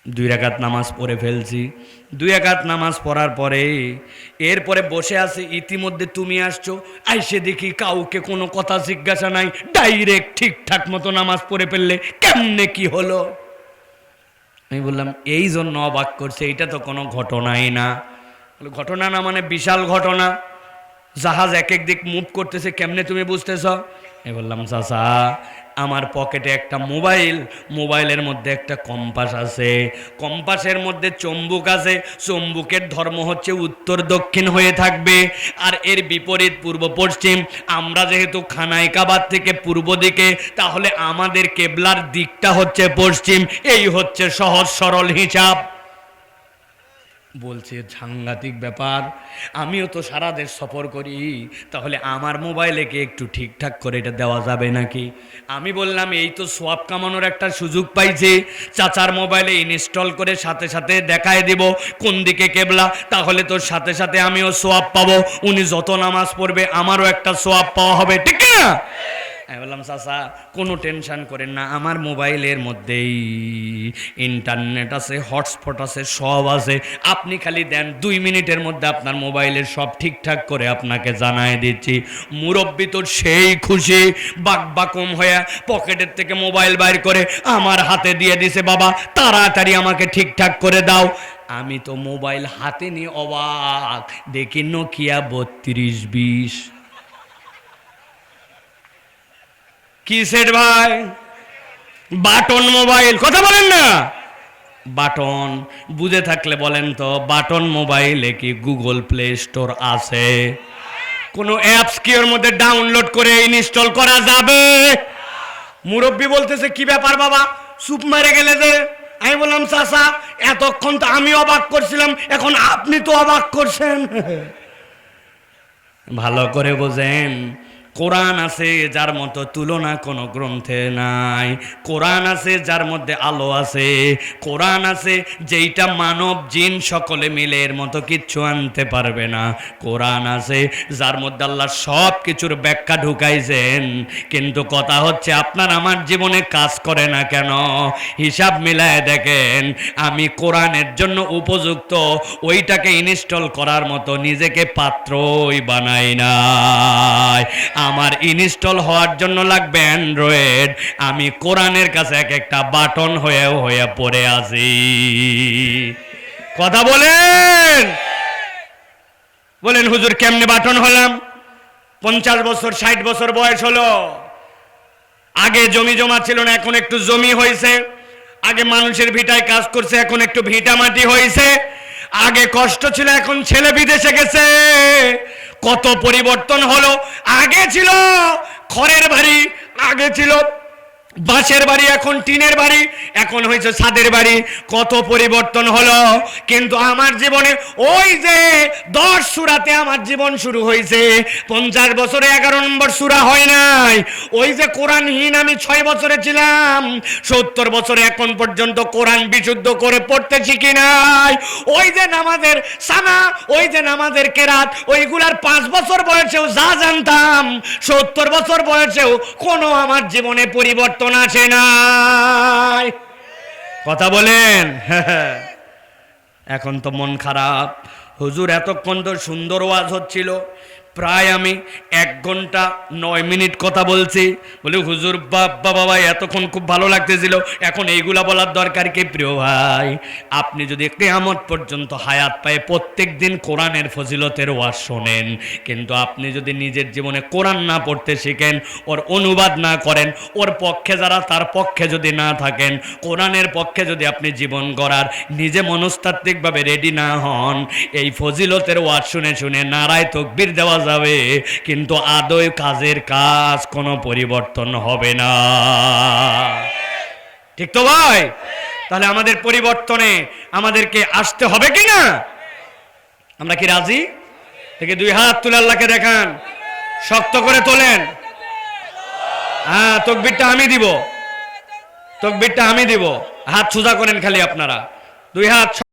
2 রাকাত নামাজ পড়ে ফেলছি। 2 রাকাত নামাজ পড়ার পরে এরপরে বসে আছি। ইতিমধ্যে তুমি আসছো, আইসে দেখি কাউকে কোনো কথা জিজ্ঞাসা নাই, ডাইরেক্ট ঠিকঠাক মতো নামাজ পড়ে ফেললে কেমনে কি হলো? আমি বললাম, এই জন্য অবাক করছে, এইটা তো কোনো ঘটনাই না। ঘটনা না মানে বিশাল ঘটনা, জাহাজ এক এক দিক মুভ করতেছে, কেমনে তুমি বুঝতেছ? আমি বললাম চাচা আমার পকেটে একটা মোবাইল, মোবাইলের মধ্যে একটা কম্পাস আছে, কম্পাসের মধ্যে চুম্বক আছে, চুম্বকের ধর্ম হচ্ছে উত্তর দক্ষিণ হয়ে থাকবে, আর এর বিপরীত পূর্ব পশ্চিম। আমরা যেহেতু খানায় কাবার থেকে পূর্ব দিকে, তাহলে আমাদের কেবলার দিকটা হচ্ছে পশ্চিম। এই হচ্ছে সহজ সরল হিসাব। বলছে সাংঘাতিক ব্যাপার, আমিও তো সারা দেশ সফর করি, তাহলে আমার মোবাইলে কি একটু ঠিকঠাক করে এটা দেওয়া যাবে নাকি? আমি বললাম এই তো সোয়াব কামানোর একটা সুযোগ পাইছে, চাচার মোবাইলে ইনস্টল করে সাথে সাথে দেখায় দিব কোন দিকে কেবলা, তাহলে তোর সাথে সাথে আমিও সোয়াব পাবো, উনি যত নামাজ পড়বে আমারও একটা সোয়াব পাওয়া হবে, ঠিক না? আমি বললাম চাচা কোনো টেনশন করেন না, আমার মোবাইলের মধ্যেই ইন্টারনেট আছে, হটস্পট আছে, সব আছে, আপনি খালি দেন 2 মিনিটের মধ্যে আপনার মোবাইলের সব ঠিকঠাক করে আপনাকে জানায় দিচ্ছি। মুরব্বি তো সেই খুশি, বাকবাকুম হয়ে পকেটের থেকে মোবাইল বাইর করে আমার হাতে দিয়ে দিছে, বাবা তাড়াতাড়ি আমাকে ঠিকঠাক করে দাও। আমি তো মোবাইল হাতে নিয়ে অবাক, দেখি নোকিয়া 3220। কি সেট ভাই? বাটন মোবাইল, কথা বলেন না। বাটন বুঝে থাকলে বলেন তো, বাটন মোবাইলে কি গুগল প্লে স্টোর আছে? কোনো অ্যাপস কি ওর মধ্যে ডাউনলোড করে ইনস্টল করা যাবে? মুরব্বি বলতেছে কি ব্যাপার বাবা, চুপ মেরে গেলে যে? আমি বললাম চাচা এতক্ষণ তো আমি অবাক করছিলাম, এখন আপনি তো অবাক করছেন। ভালো করে বোঝেন, কোরআন আছে যার মতো তুলনা কোনো গ্রন্থে নাই, কোরআন আছে যার মধ্যে আলো আছে, কোরআন আছে যেইটা মানব জিন সকলে মিলে এর মতো কিচ্ছু আনতে পারবে না, কোরআন আছে যার মধ্যে আল্লাহ সব কিছুর ব্যাখ্যা ঢুকাইছেন। কিন্তু কথা হচ্ছে আপনার আমার জীবনে কাজ করে না কেন? হিসাব মিলায় দেখেন, আমি কোরআনের জন্য উপযুক্ত ওইটাকে ইনস্টল করার মতো নিজেকে পাত্রই বানাই নাই। আমার ইনস্টল হওয়ার জন্য লাগবে অ্যান্ড্রয়েড, আমি কোরআনের কাছে এক একটা বাটন হয়ে হয়ে পড়ে আছি। কথা বলেন, বলেন হুজুর কেমনে বাটন হলাম? 50 বছর 60 বছর বয়স হলো, আগে জমি জমা ছিল না, এখন একটু জমি হয়েছে, আগে মানুষের ভিটায় কাজ করছে, এখন একটু ভিটা মাটি হয়েছে, আগে কষ্ট ছিল, এখন ছেলে বিদেশে গেছে, কত পরিবর্তন হলো। আগে ছিল খড়ের বাড়ি, আগে ছিল বাঁশের বাড়ি, এখন টিনের বাড়ি, এখন হয়েছে ছাদের বাড়ি, কত পরিবর্তন হলো। কিন্তু আমার জীবনে ওই যে 10 সূরাতে আমার জীবন শুরু হয়েছে, 50 বছরে 11 নম্বর সূরা হয় নাই। ওই যে কোরআনহীন আমি 6 বছরে ছিলাম, 70 বছরে এখন পর্যন্ত কোরআন বিশুদ্ধ করে পড়তে শিখি নাই। ওই যে নামাজের সানা, ওই যে নামাজের কেরাত, ওইগুলার 5 বছর বয়সেও যা জানতাম, 70 বছর বয়সেও কোনো আমার জীবনে পরিবর্তন আসে নাই। কথা বলেন। এখন তো মন খারাপ, হুজুর এতক্ষণ তো সুন্দর ওয়াজ হচ্ছিল, প্রায় আমি 1 ঘন্টা 9 মিনিট কথা বলছি, বলে হুজুর বাবা এতক্ষণ খুব ভালো লাগতেছিল, এখন এইগুলা বলার দরকার কি? প্রিয় ভাই, আপনি যদি কিয়ামত পর্যন্ত হায়াত পায় প্রত্যেক দিন কোরআনের ফজিলতের ওয়াজ শোনেন, কিন্তু আপনি যদি নিজের জীবনে কোরআন না পড়তে শিখেন, ওর অনুবাদ না করেন, ওর পক্ষে যারা তার পক্ষে যদি না থাকেন, কোরআনের পক্ষে যদি আপনি জীবন গড়ার নিজে মনস্তাত্ত্বিকভাবে রেডি না হন, এই ফজিলতের ওয়াজ শুনে শুনে নারায় তাকবীর দেওয়া যাবে, কিন্তু আদৌ কাজের কাজ কোনো পরিবর্তন হবে না। ঠিক তো ভাই? তাহলে আমাদের পরিবর্তনে আমাদেরকে আসতে হবে কি না? আমরা কি রাজি? থেকে 2 হাত তুলে আল্লাহকে দেখান, শক্ত করে তোলেন। হ্যাঁ, তাকবীরটা আমি দিব, তাকবীরটা আমি দিব। হাত সোজা করেন খালি আপনারা, 2 হাত।